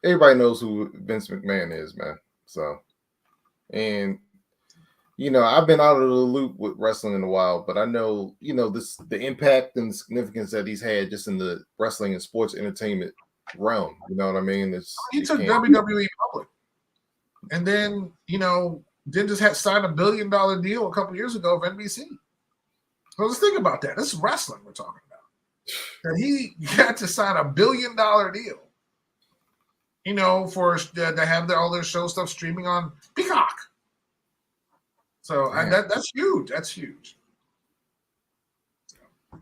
everybody knows who Vince McMahon is, man. So, and I've been out of the loop with wrestling in a while, but I know, the impact and the significance that he's had just in the wrestling and sports entertainment realm. You know what I mean? He took WWE public, and then just signed $1 billion deal a couple years ago with NBC. So let's think about that. This is wrestling we're talking about. And he got to sign $1 billion deal, for to have all their show stuff streaming on Peacock. So that's huge. That's huge. All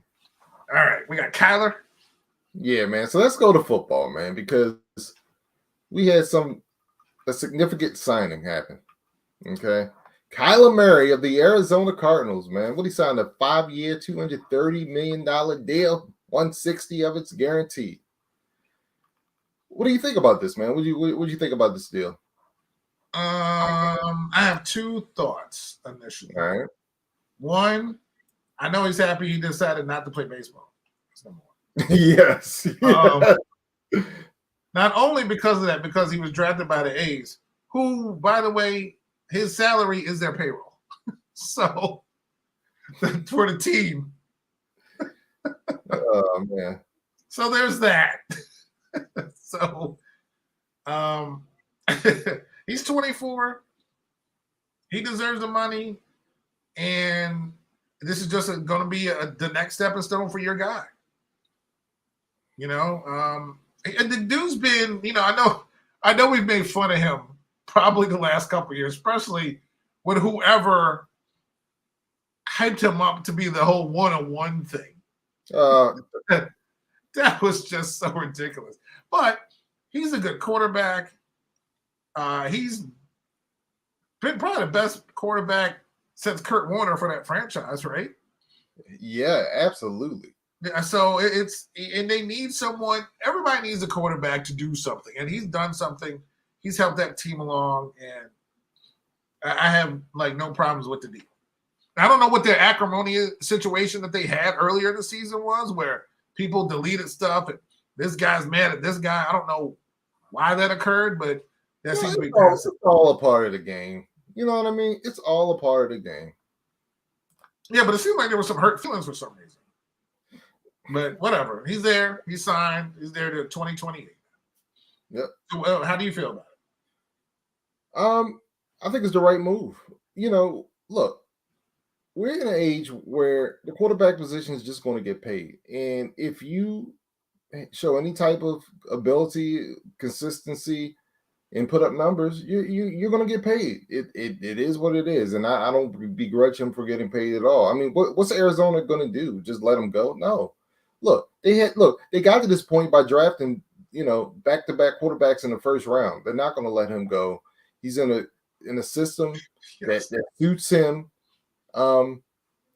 right, we got Kyler. Yeah, man. So let's go to football, man, because we had a significant signing happen. Okay. Kyler Murray of the Arizona Cardinals, man. What he signed a 5-year, $230 million deal, 160 of it's guaranteed. What do you think about this, man? What do you think about this deal? I have two thoughts initially. All right. One, I know he's happy he decided not to play baseball. That's number one. Yes. Not only because of that, because he was drafted by the A's, who, by the way, his salary is their payroll. So for the team. Oh man. So there's that. So he's 24. He deserves the money. And this is just going to be the next stepping stone for your guy. You know, and the dude's been, you know, I know we've made fun of him probably the last couple of years, especially with whoever hyped him up to be the whole one-on-one thing. That was just so ridiculous. But he's a good quarterback. He's been probably the best quarterback since Kurt Warner for that franchise, right? Yeah, absolutely. Yeah, so and they need someone. Everybody needs a quarterback to do something, and he's done something. He's helped that team along, and I have like no problems with the deal. I don't know what their acrimonious situation that they had earlier in the season was, where people deleted stuff and this guy's mad at this guy. I don't know why that occurred, but that seems to be it's all a part of the game. You know what I mean? It's all a part of the game. Yeah, but it seemed like there was some hurt feelings for some reason. But whatever. He's there. He signed. He's there to 2028. Yep. So, how do you feel about it? I think it's the right move. You know, look, we're in an age where the quarterback position is just going to get paid. And if you show any type of ability, consistency, and put up numbers, you're going to get paid. It is what it is. And I don't begrudge him for getting paid at all. I mean, what's Arizona going to do? Just let him go? No. Look, they got to this point by drafting, you know, back-to-back quarterbacks in the first round. They're not going to let him go. He's in a system that suits him. And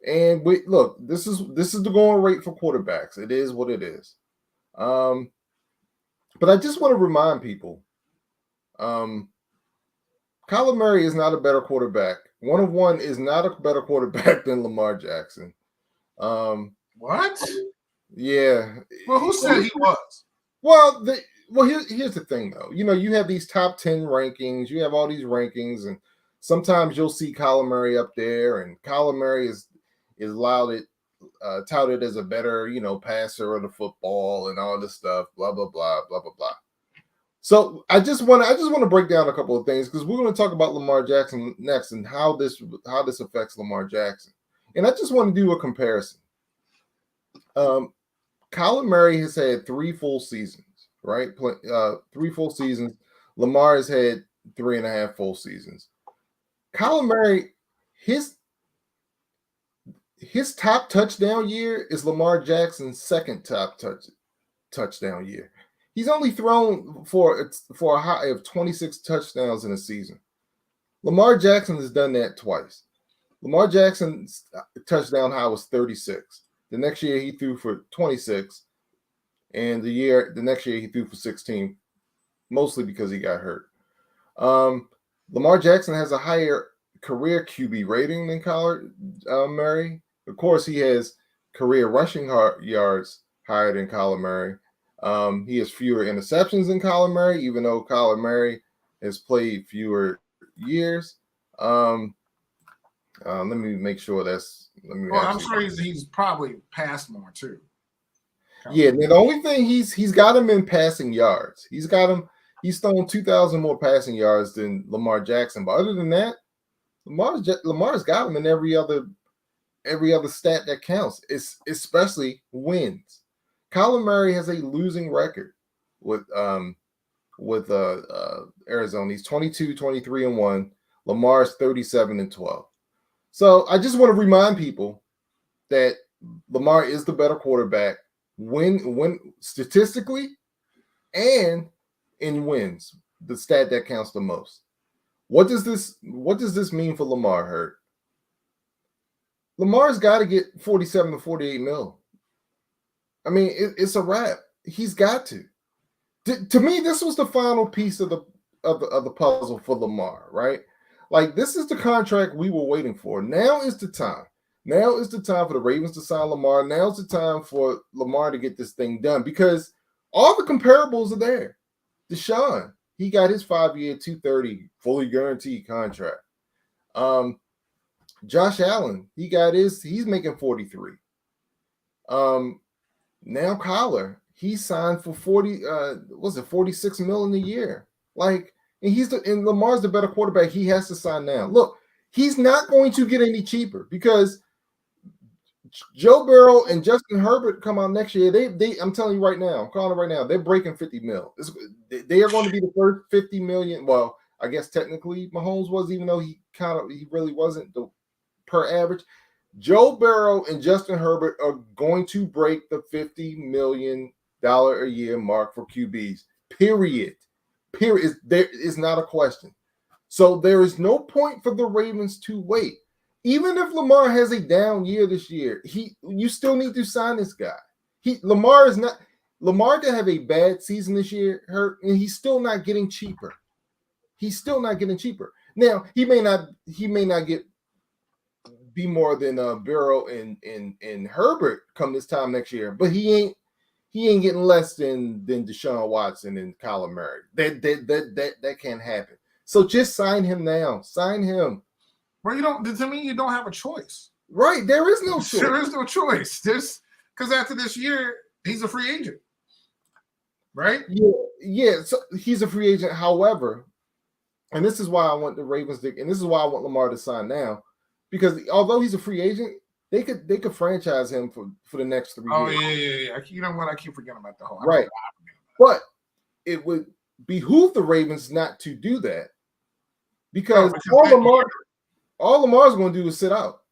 this is the going rate for quarterbacks. It is what it is. But I just want to remind people, Kyler Murray is not a better quarterback. One is not a better quarterback than Lamar Jackson. What? Yeah. Well, who said he was? Well, here's the thing, though. You know, you have these top 10 rankings. You have all these rankings, and sometimes you'll see Kyler Murray up there, and Kyler Murray is touted as a better, you know, passer of the football and all this stuff. Blah blah blah blah blah blah. So I just want to break down a couple of things because we're going to talk about Lamar Jackson next and how this affects Lamar Jackson. And I just want to do a comparison. Kyler Murray has had 3 full seasons, right? 3 full seasons. Lamar has had 3.5 full seasons. Kyler Murray, his top touchdown year is Lamar Jackson's second top touchdown year. He's only thrown for a high of 26 touchdowns in a season. Lamar Jackson has done that twice. Lamar Jackson's touchdown high was 36. The next year he threw for 26, and the next year he threw for 16, mostly because he got hurt. Lamar Jackson has a higher career QB rating than Kyler Murray. Of course, he has career rushing yards higher than Kyler Murray. He has fewer interceptions than Kyler Murray, even though Kyler Murray has played fewer years. Let me make sure I'm sure he's probably passed more too. Yeah, and the only thing he's got him in passing yards. He's thrown 2,000 more passing yards than Lamar Jackson. But other than that, Lamar's got him in every other stat that counts. It's especially wins. Kyler Murray has a losing record with Arizona. He's 22, 23-1. Lamar's 37-12. So I just want to remind people that Lamar is the better quarterback when statistically and in wins, the stat that counts the most. What does this mean for Lamar, Hurt? Lamar's got to get 47 to 48 mil. I mean, it's a wrap. He's got to. To me, this was the final piece of the puzzle for Lamar, right? Like, this is the contract we were waiting for. Now is the time. Now is the time for the Ravens to sign Lamar. Now's the time for Lamar to get this thing done because all the comparables are there. Deshaun, he got his 5-year, 230 fully guaranteed contract. Josh Allen, he's making 43. Now Kyler, he signed for 46 million a year. Like, and Lamar's the better quarterback. He has to sign now. Look, he's not going to get any cheaper because Joe Burrow and Justin Herbert come out next year. I'm telling you right now, I'm calling it right now, they're breaking 50 mil. They are going to be the first 50 million. Well, I guess technically Mahomes was, even though he really wasn't the per average. Joe Burrow and Justin Herbert are going to break the $50 million a year mark for QBs. Period. There is not a question. So there is no point for the Ravens to wait. Even if Lamar has a down year this year, you still need to sign this guy. Lamar can have a bad season this year, and he's still not getting cheaper. He's still not getting cheaper. Now, he may not be more than Burrow and Herbert come this time next year, but he ain't getting less than Deshaun Watson and Kyler Murray. That can't happen. So just sign him now. Sign him. Well, you don't have a choice. Right. There is no choice. There is no choice. Because after this year, he's a free agent. Right? Yeah. So he's a free agent. However, and this is why I want the Ravens and this is why I want Lamar to sign now. Because although he's a free agent, they could franchise him for the next 3 years. Oh, yeah. You know what? I keep forgetting about the whole. Right. But it would behoove the Ravens not to do that. Because all Lamar's going to do is sit out.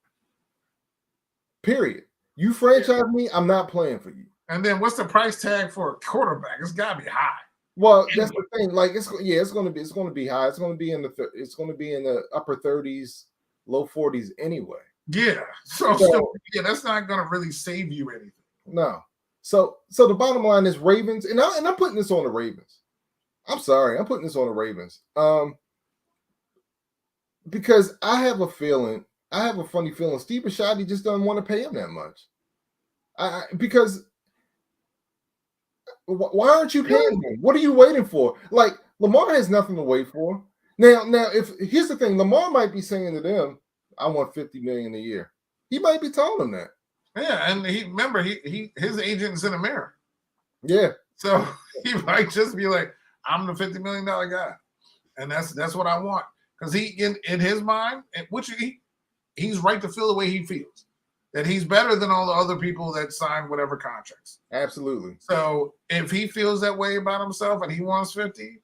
Period. You franchise me, I'm not playing for you. And then what's the price tag for a quarterback? It's got to be high. Well, that's the thing. Like, it's going to be high. It's going to be in the upper 30s, low 40s anyway. Yeah. So that's not going to really save you anything. No. So the bottom line is Ravens, and I'm putting this on the Ravens. I'm sorry, I'm putting this on the Ravens. Because I have a funny feeling Steve Bisciotti just doesn't want to pay him that much. Because why aren't you paying him? What are you waiting for? Like, Lamar has nothing to wait for. Now, here's the thing, Lamar might be saying to them, I want $50 million a year. He might be telling them that. Yeah, and his agent's in America. Yeah. So he might just be like, I'm the $50 million guy. And that's what I want. Because he in his mind, which he's right to feel the way he feels. That he's better than all the other people that sign whatever contracts. Absolutely. So if he feels that way about himself and he wants 50,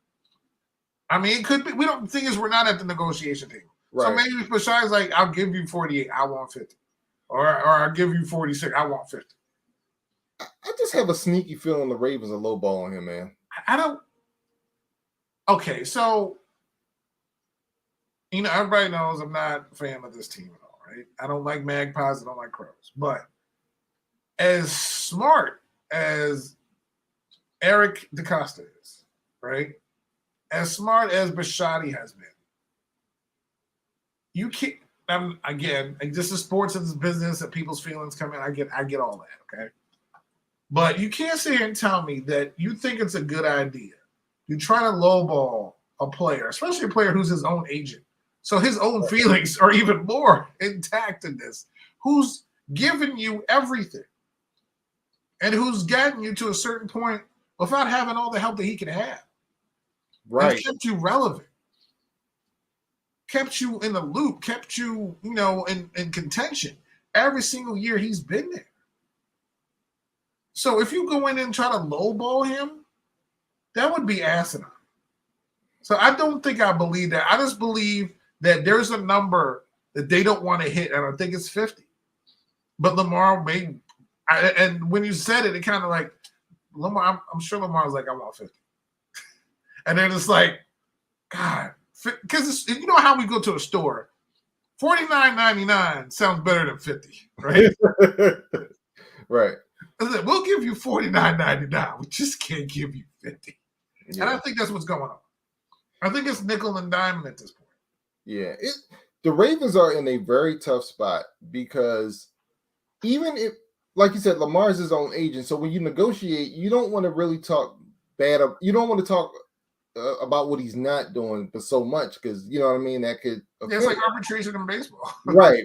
I mean, it could be. The thing is, we're not at the negotiation table. Right. So maybe Bisciott's like, I'll give you 48, I want 50. Or I'll give you 46, I want 50. I just have a sneaky feeling the Ravens are lowballing him, man. I don't. Okay, so, everybody knows I'm not a fan of this team at all, right? I don't like Magpies, I don't like Crows. But as smart as Eric DeCosta is, right? As smart as Bisciotti has been, you can't. Again, this is sports and this business and people's feelings come in. I get all that, okay? But you can't sit here and tell me that you think it's a good idea. You're trying to lowball a player, especially a player who's his own agent. So his own feelings are even more intact in this. Who's given you everything and who's gotten you to a certain point without having all the help that he can have. Right. And kept you relevant. Kept you in the loop, kept you, in contention every single year he's been there. So if you go in and try to lowball him, that would be asinine. So I don't think I believe that. I just believe that there's a number that they don't want to hit, and I think it's 50. But Lamar made, and when you said it, it kind of like Lamar. I'm sure Lamar was like, I want 50, and then it's like, God, because you know how we go to a store, $49.99 sounds better than 50, right? Right. We'll give you $49.99. We just can't give you 50. Yeah. And I think that's what's going on. I think it's nickel and diamond at this point. Yeah. The Ravens are in a very tough spot because even if, like you said, Lamar's his own agent. So when you negotiate, you don't want to really talk bad. You don't want to talk about what he's not doing, but so much because you know what I mean. That could it's like arbitration in baseball. Right.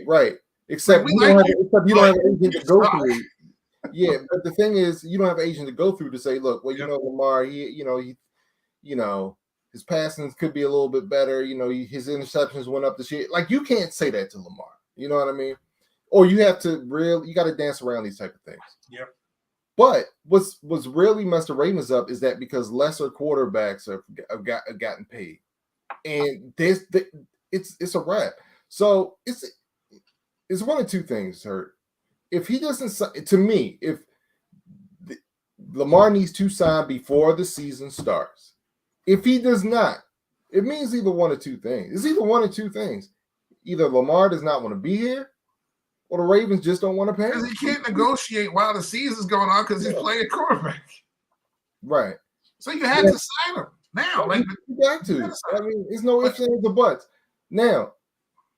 Except like, you don't have an agent to go through. Yeah, but the thing is, you don't have an agent to go through to say, look, well, you know, Lamar, his passings could be a little bit better. You know, his interceptions went up this year. Like, you can't say that to Lamar. You know what I mean? Or you have to you got to dance around these type of things. Yep. But what's really messed the Ravens up is that because lesser quarterbacks have gotten paid, and it's a wrap. So it's one of two things, Hurt. If he doesn't, to me, if Lamar needs to sign before the season starts. If he does not, it means either one or two things. It's either one or two things. Either Lamar does not want to be here, or the Ravens just don't want to pay him. Because he can't negotiate while the season's going on because he's playing quarterback. Right. So you had to sign him now. Like, you got to. I mean, it's no ifs, ands, or buts. Now,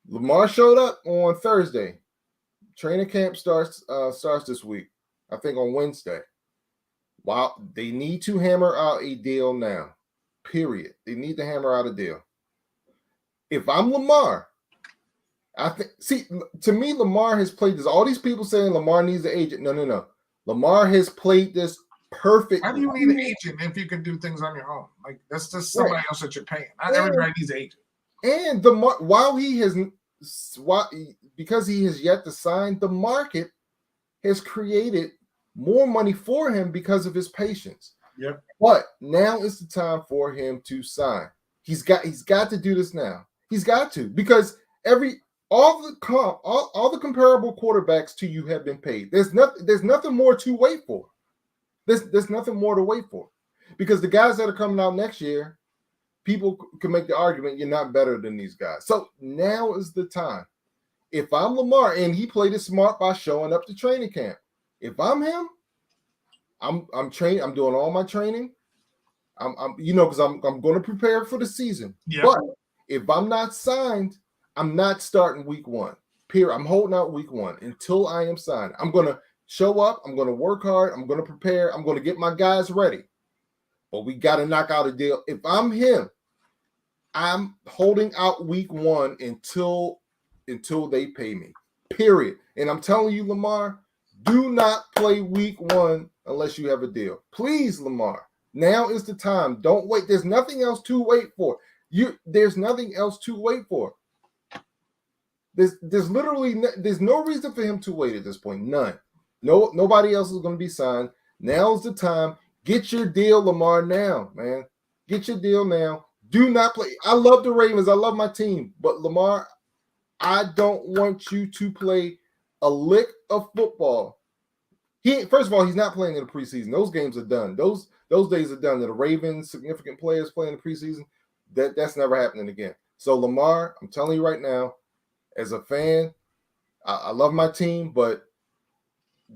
Lamar showed up on Thursday. Training camp starts this week, I think on Wednesday. Wow, they need to hammer out a deal now. Period. They need to hammer out a deal. If I'm Lamar, I think. See, to me, Lamar has played this. All these people saying Lamar needs an agent. No. Lamar has played this perfectly. How do you need an agent if you can do things on your own? Like, that's just somebody else that you're paying. Not everybody needs an agent. And because he has yet to sign, the market has created more money for him because of his patience. Yep. But now is the time for him to sign. He's got to do this now. He's got to, because all the comparable quarterbacks to you have been paid. There's nothing more to wait for. There's nothing more to wait for, because the guys that are coming out next year, people can make the argument you're not better than these guys. So now is the time. If I'm Lamar, and he played it smart by showing up to training camp. If I'm him, I'm training. I'm doing all my training. Because I'm going to prepare for the season. Yep. But if I'm not signed, I'm not starting week 1. Period. I'm holding out week 1 until I am signed. I'm going to show up. I'm going to work hard. I'm going to prepare. I'm going to get my guys ready. But we got to knock out a deal. If I'm him, I'm holding out week 1 until they pay me. Period. And I'm telling you, Lamar, do not play week 1 unless you have a deal. Please, Lamar. Now is the time. Don't wait. There's nothing else to wait for. There's nothing else to wait for. There's no reason for him to wait at this point. None. Nobody else is going to be signed. Now's the time. Get your deal, Lamar, now, man. Get your deal now. Do not play. I love the Ravens. I love my team. But Lamar, I don't want you to play a lick of football. First of all, he's not playing in the preseason. Those games are done. Those days are done. The Ravens, significant players playing in the preseason, that's never happening again. So Lamar, I'm telling you right now, as a fan, I love my team, but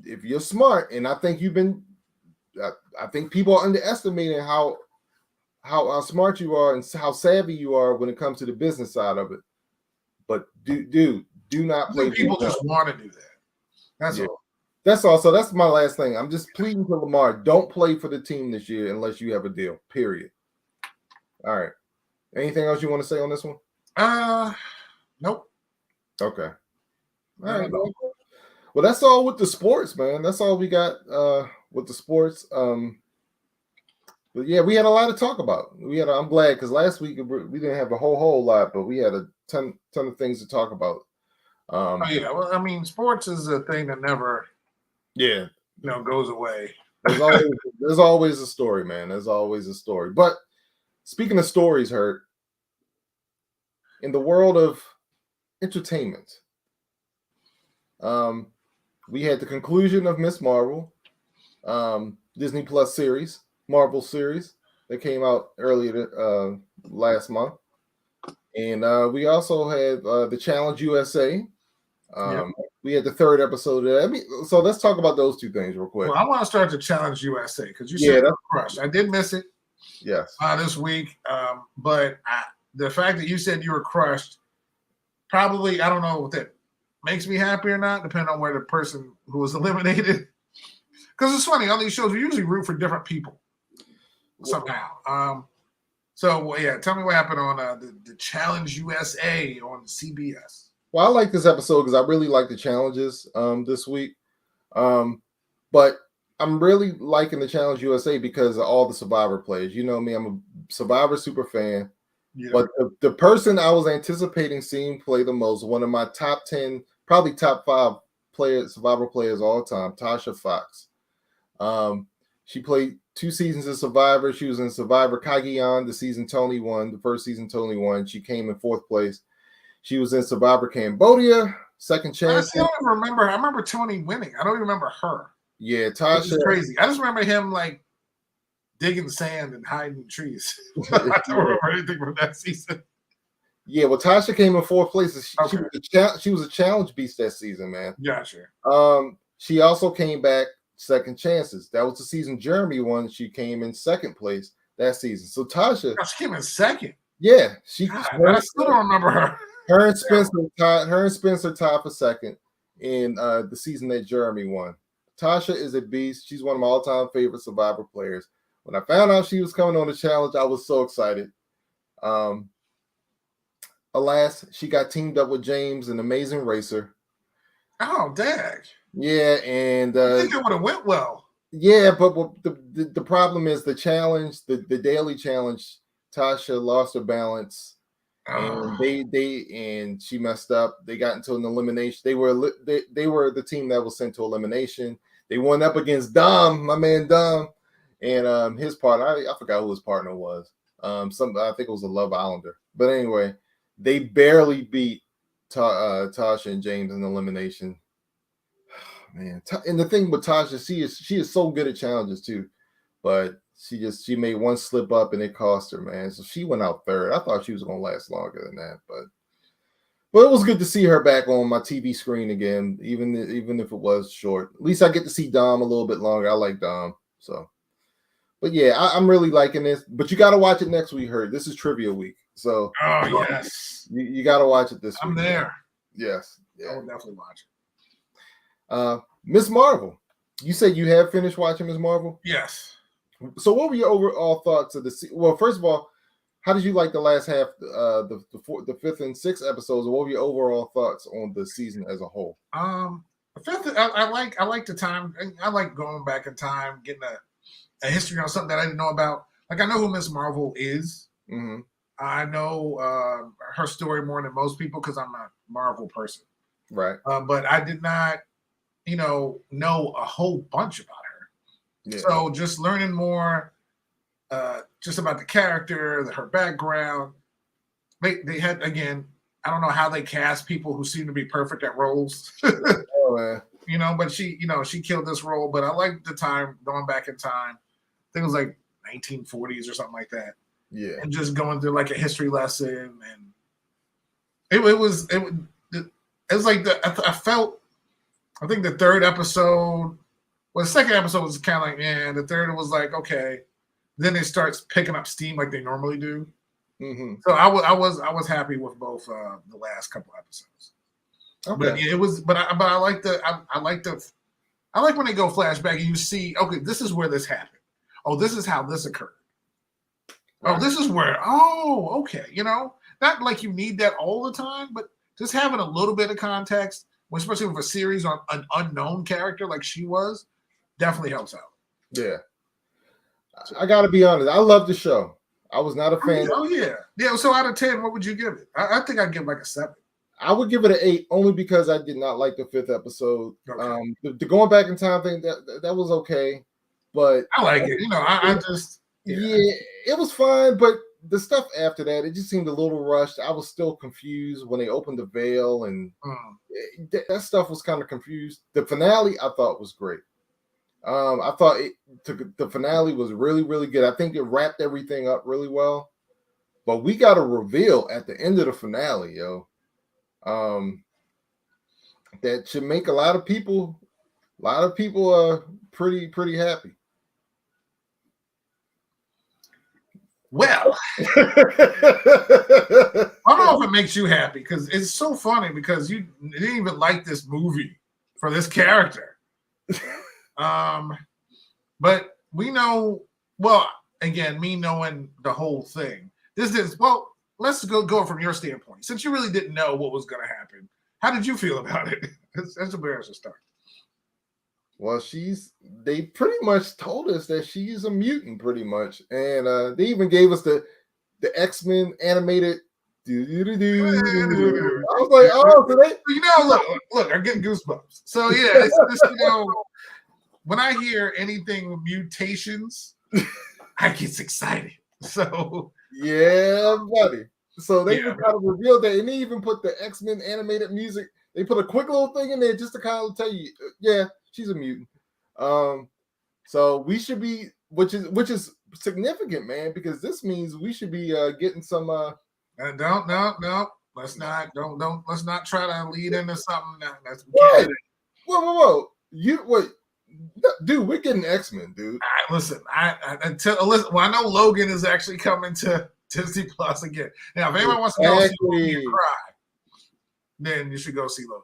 if you're smart, and I think I think people are underestimating how smart you are and how savvy you are when it comes to the business side of it. But do not play. People just want to do that. That's all. That's all. So that's my last thing. I'm just pleading to Lamar. Don't play for the team this year unless you have a deal. Period. All right. Anything else you want to say on this one? Nope. Okay. All right. Well, that's all with the sports, man. That's all we got with the sports. But yeah, we had a lot to talk about. I'm glad, because last week we didn't have a whole lot, but we had a ton of things to talk about. Well, I mean, sports is a thing that never goes away. There's always a story, man. There's always a story. But speaking of stories, Hurt, in the world of entertainment. We had the conclusion of Miss Marvel, Disney Plus series, Marvel series that came out earlier last month, and we also had the Challenge USA. Yep. We had the third episode of that. I mean, so let's talk about those two things real quick. Well, I want to start the Challenge USA because you Yeah, said that's crushed. I did miss it yes. this week, but the fact that you said you were crushed, probably I don't know if that makes me happy or not, depending on where the person who was eliminated. Because it's funny on these shows, we usually root for different people somehow. So yeah, tell me what happened on the Challenge USA on CBS. Well, I like this episode because I really like the challenges this week. But I'm really liking the Challenge USA because of all the Survivor players. You know me, I'm a Survivor super fan. Yeah. But the person I was anticipating seeing play the most, one of my top 10, probably top 5 Survivor players all time, Tasha Fox. She played 2 seasons of Survivor. She was in Survivor Cagayan, the season Tony won, the first season Tony won. She came in 4th place. She was in Survivor Cambodia, second chance. I don't even remember. I remember Tony winning. I don't even remember her. Yeah, Tasha. Which is crazy. I just remember him like digging sand and hiding in trees. I don't remember anything from that season. Yeah, well, Tasha came in 4th place. She was a challenge beast that season, man. Gotcha. She also came back second chances. That was the season Jeremy won. She came in 2nd place that season. So Tasha, she came in 2nd. Yeah, I still don't remember her. Her and Spencer tied for 2nd in the season that Jeremy won. Tasha is a beast. She's one of my all-time favorite Survivor players. When I found out she was coming on the challenge, I was so excited. Alas, she got teamed up with James, an amazing racer. Oh, dang. Yeah, and I think it would have went well. Yeah, but the problem is the challenge, the daily challenge. Tasha lost her balance. And and she messed up. They got into an elimination. They were the team that was sent to elimination. They won up against Dom, my man Dom, and his partner. I forgot who his partner was. I think it was a Love Islander. But anyway, they barely beat Tasha and James in elimination. Man, and the thing with Tasha, she is so good at challenges too, but she made one slip up and it cost her, man. So she went out 3rd. I thought she was gonna last longer than that, but it was good to see her back on my TV screen again, even if it was short. At least I get to see Dom a little bit longer. I like Dom, so. But yeah, I'm really liking this. But you got to watch it next week. This is trivia week, so. Oh yes, you got to watch it this week. I'm there. Yes, yeah. I will definitely watch it. Miss Marvel, you said you have finished watching Miss Marvel? Yes. So what were your overall thoughts of the season? Well, first of all, how did you like the last half, the 5th and 6th episodes? What were your overall thoughts on the season as a whole? The 5th, I like the time. I like going back in time, getting a history on something that I didn't know about. Like I know who Miss Marvel is. Mm-hmm. I know her story more than most people because I'm a Marvel person. Right. But I did not, know a whole bunch about her. Yeah. So just learning more just about the character, her background. They had, again, I don't know how they cast people who seem to be perfect at roles. Oh, man. But she killed this role. But I like the time, going back in time. I think it was like 1940s or something like that. Yeah. And just going through like a history lesson. And it was like I felt, I think the 3rd episode, well, the 2nd episode was kind of like, the 3rd was like, okay. Then it starts picking up steam like they normally do. Mm-hmm. So I was happy with both the last couple episodes. Okay. But yeah, it was, but I like when they go flashback and you see, okay, this is where this happened. Oh, this is how this occurred. Right. Oh, this is where. Oh, okay. Not like you need that all the time, but just having a little bit of context, especially with a series on an unknown character like she was, definitely helps out. Yeah. I got to be honest. I love the show. I was not a fan. Oh, yeah. Yeah, so out of 10, what would you give it? I think I'd give like a 7. I would give it an 8 only because I did not like the 5th episode. Okay. The going back in time thing, that was okay. But I like it. I just... Yeah, it was fine, but the stuff after that, it just seemed a little rushed. I was still confused when they opened the veil, and that stuff was kind of confused. The finale I thought was great. I thought the finale was really, really good. I think it wrapped everything up really well. But we got a reveal at the end of the finale, yo. That should make a lot of people pretty happy. Well, I don't know if it makes you happy because it's so funny because you didn't even like this movie for this character. But we know, well, again, me knowing the whole thing, this is, well, let's go from your standpoint. Since you really didn't know what was going to happen, how did you feel about it? That's a better start. Well, they pretty much told us that she's a mutant, pretty much. And they even gave us the X-Men animated. I was like, oh, so they, look, I'm getting goosebumps. So yeah, it's when I hear anything mutations, I get excited. So yeah, buddy. So they just kind of revealed that, and they even put the X-Men animated music. They put a quick little thing in there just to kind of tell you, yeah, she's a mutant. So we should be, which is significant, man, because this means we should be getting some. No. Let's not try to lead into something. Whoa! Dude, we're getting X-Men, dude. Listen, I know Logan is actually coming to Disney Plus again. Now, if anyone wants to go see Logan and cry, then you should go see Logan.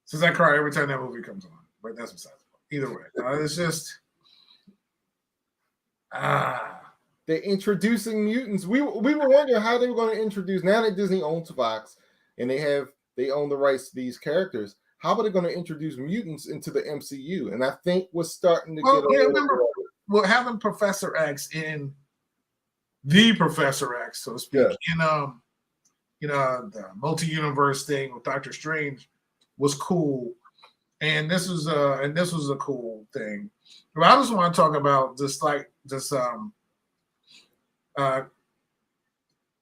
Since I cry every time that movie comes on, but that's besides the point. Either way, it's just they're introducing mutants. We were wondering how they were going to introduce. Now that Disney owns Fox and they own the rights to these characters, how are they going to introduce mutants into the MCU? And I think we're starting to get having Professor X in the Professor X, so to speak, in the multi-universe thing with Doctor Strange was cool, and this was a cool thing. But I just want to talk about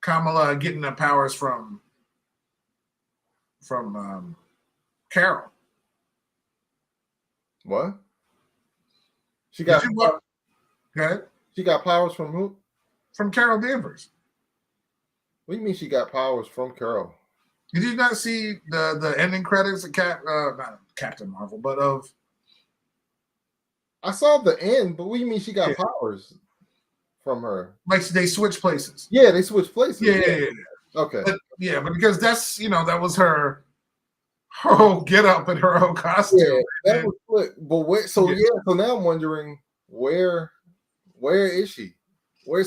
Kamala getting the powers from Carol. What? She got go ahead. She got powers from who? From Carol Danvers. What do you mean she got powers from Carol? Did you not see the ending credits of not Captain Marvel, but of? I saw the end, but what do you mean she got powers from her? Like they switched places. Yeah, they switched places. Yeah. Okay. But because that's that was her whole get up and her whole costume. Yeah, that was quick. But so now I'm wondering where is she? Where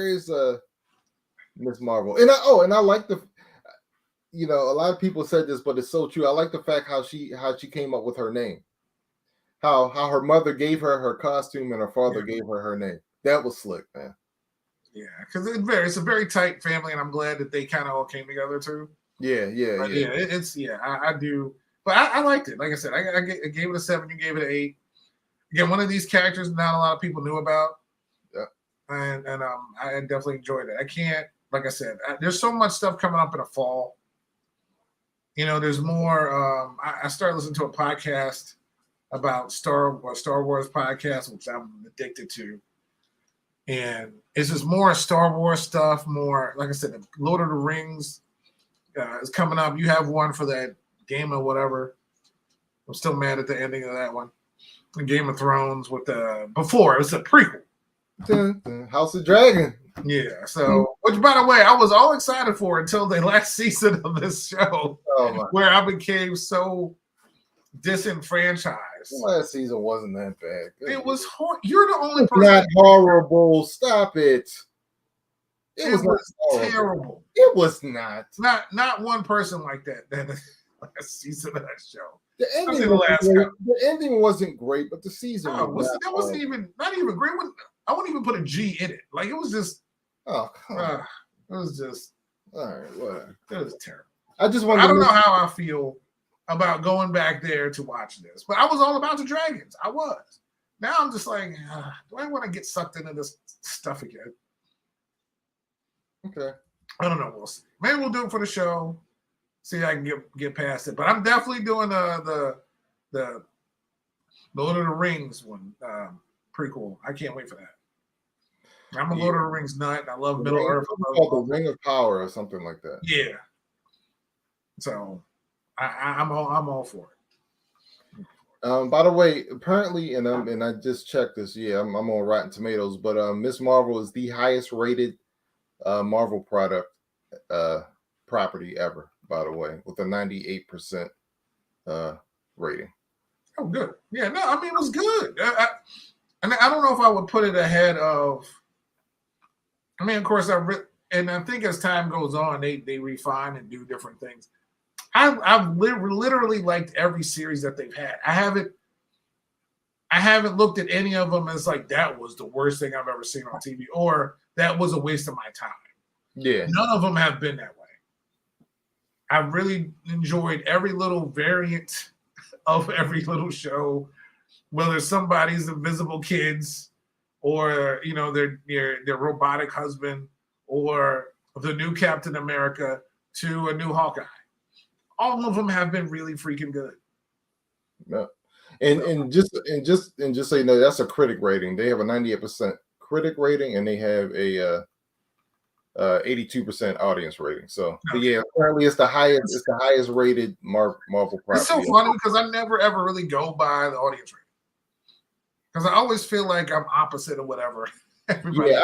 is Miss Marvel? And I like the a lot of people said this, but it's so true. I like the fact how she came up with her name. How her mother gave her costume and her father gave her name. That was slick, man. Yeah, because it's a very tight family, and I'm glad that they kind of all came together too. Yeah. I do, but I liked it. Like I said, I gave it a 7. You gave it an 8. Again, one of these characters not a lot of people knew about. Yeah, and I definitely enjoyed it. I can't, like I said, there's so much stuff coming up in the fall. There's more. I started listening to a podcast about Star Wars podcast, which I'm addicted to. And it's just more Star Wars stuff, more, like I said, Lord of the Rings is coming up. You have one for that game or whatever. I'm still mad at the ending of that one. The Game of Thrones before, it was a prequel. House of Dragon. Yeah, so, which by the way, I was all excited for until the last season of this show, where I became so disenfranchised. The last season wasn't that bad. It was horrible. You're the only person. Not horrible. Stop it. It was terrible. It was not. Not one person like that last season of that show. The ending wasn't great, but the season wasn't even great. I wouldn't even put a G in it. Like, it was just. Oh, come on. It was just. All right, whatever. It was terrible. I don't know how I feel about going back there to watch this, but I was all about the dragons. I was. Now I'm just like, do I want to get sucked into this stuff again? Okay. I don't know. We'll see. Maybe we'll do it for the show. See if I can get past it. But I'm definitely doing the Lord of the Rings one prequel. I can't wait for that. I'm a Lord of the Rings nut. I love Middle Earth. Called the Ring of Power or something like that. Yeah. So I'm all for it. By the way, apparently, and I just checked this. Yeah, I'm on Rotten Tomatoes, but Miss Marvel is the highest rated Marvel product property ever. By the way, with a 98% rating. Oh, good. Yeah, no, I mean it was good. And I don't know if I would put it ahead of. I mean, of course, and I think as time goes on, they refine and do different things. I've literally liked every series that they've had. I haven't looked at any of them as like that was the worst thing I've ever seen on TV or that was a waste of my time. Yeah, none of them have been that way. I really enjoyed every little variant of every little show, whether somebody's invisible kids or their robotic husband or the new Captain America to a new Hawkeye. All of them have been really freaking good. yeah. And just so you know, that's a critic rating. They have a 98% critic rating, and they have a 82% audience rating. So, but yeah, apparently it's the highest. It's the highest rated Marvel property. It's so funny because I never ever really go by the audience rating because I always feel like I'm opposite of whatever everybody.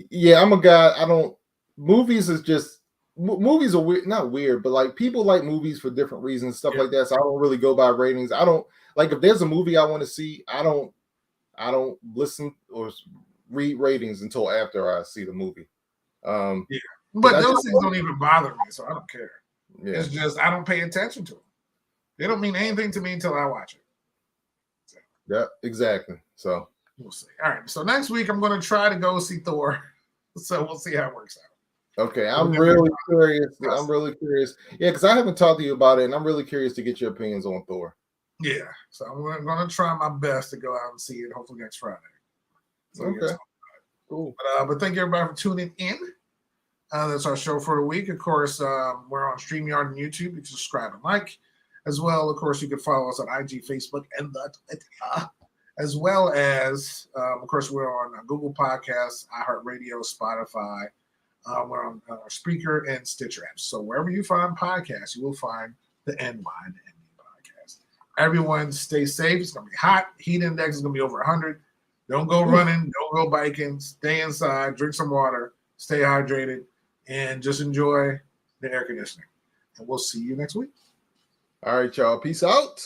Yeah, I'm a guy. I don't. Movies is just movies are weird, not weird, but like people like movies for different reasons, stuff like that. So I don't really go by ratings. I don't like if there's a movie I want to see. I don't listen or read ratings until after I see the movie. But those things don't even bother me, so I don't care. Yeah. It's just I don't pay attention to them. They don't mean anything to me until I watch it. So. Yeah, exactly. So we'll see. All right. So next week I'm going to try to go see Thor. So we'll see how it works out. Okay, I'm really curious. Yeah, because I haven't talked to you about it, and I'm really curious to get your opinions on Thor. Yeah, so I'm going to try my best to go out and see it. Hopefully next Friday. So okay, cool. But thank you everybody for tuning in. That's our show for the week. Of course, we're on StreamYard and YouTube. You can subscribe and like. As well, of course, you can follow us on IG, Facebook, and the Twitter. As well as, of course, we're on Google Podcasts, iHeartRadio, Spotify. We're on Spreaker and Stitcher apps. So wherever you find podcasts, you will find the NY and the MD podcast. Everyone stay safe. It's going to be hot. Heat index is going to be over 100. Don't go running. Don't go biking. Stay inside. Drink some water. Stay hydrated. And just enjoy the air conditioning. And we'll see you next week. All right, y'all. Peace out.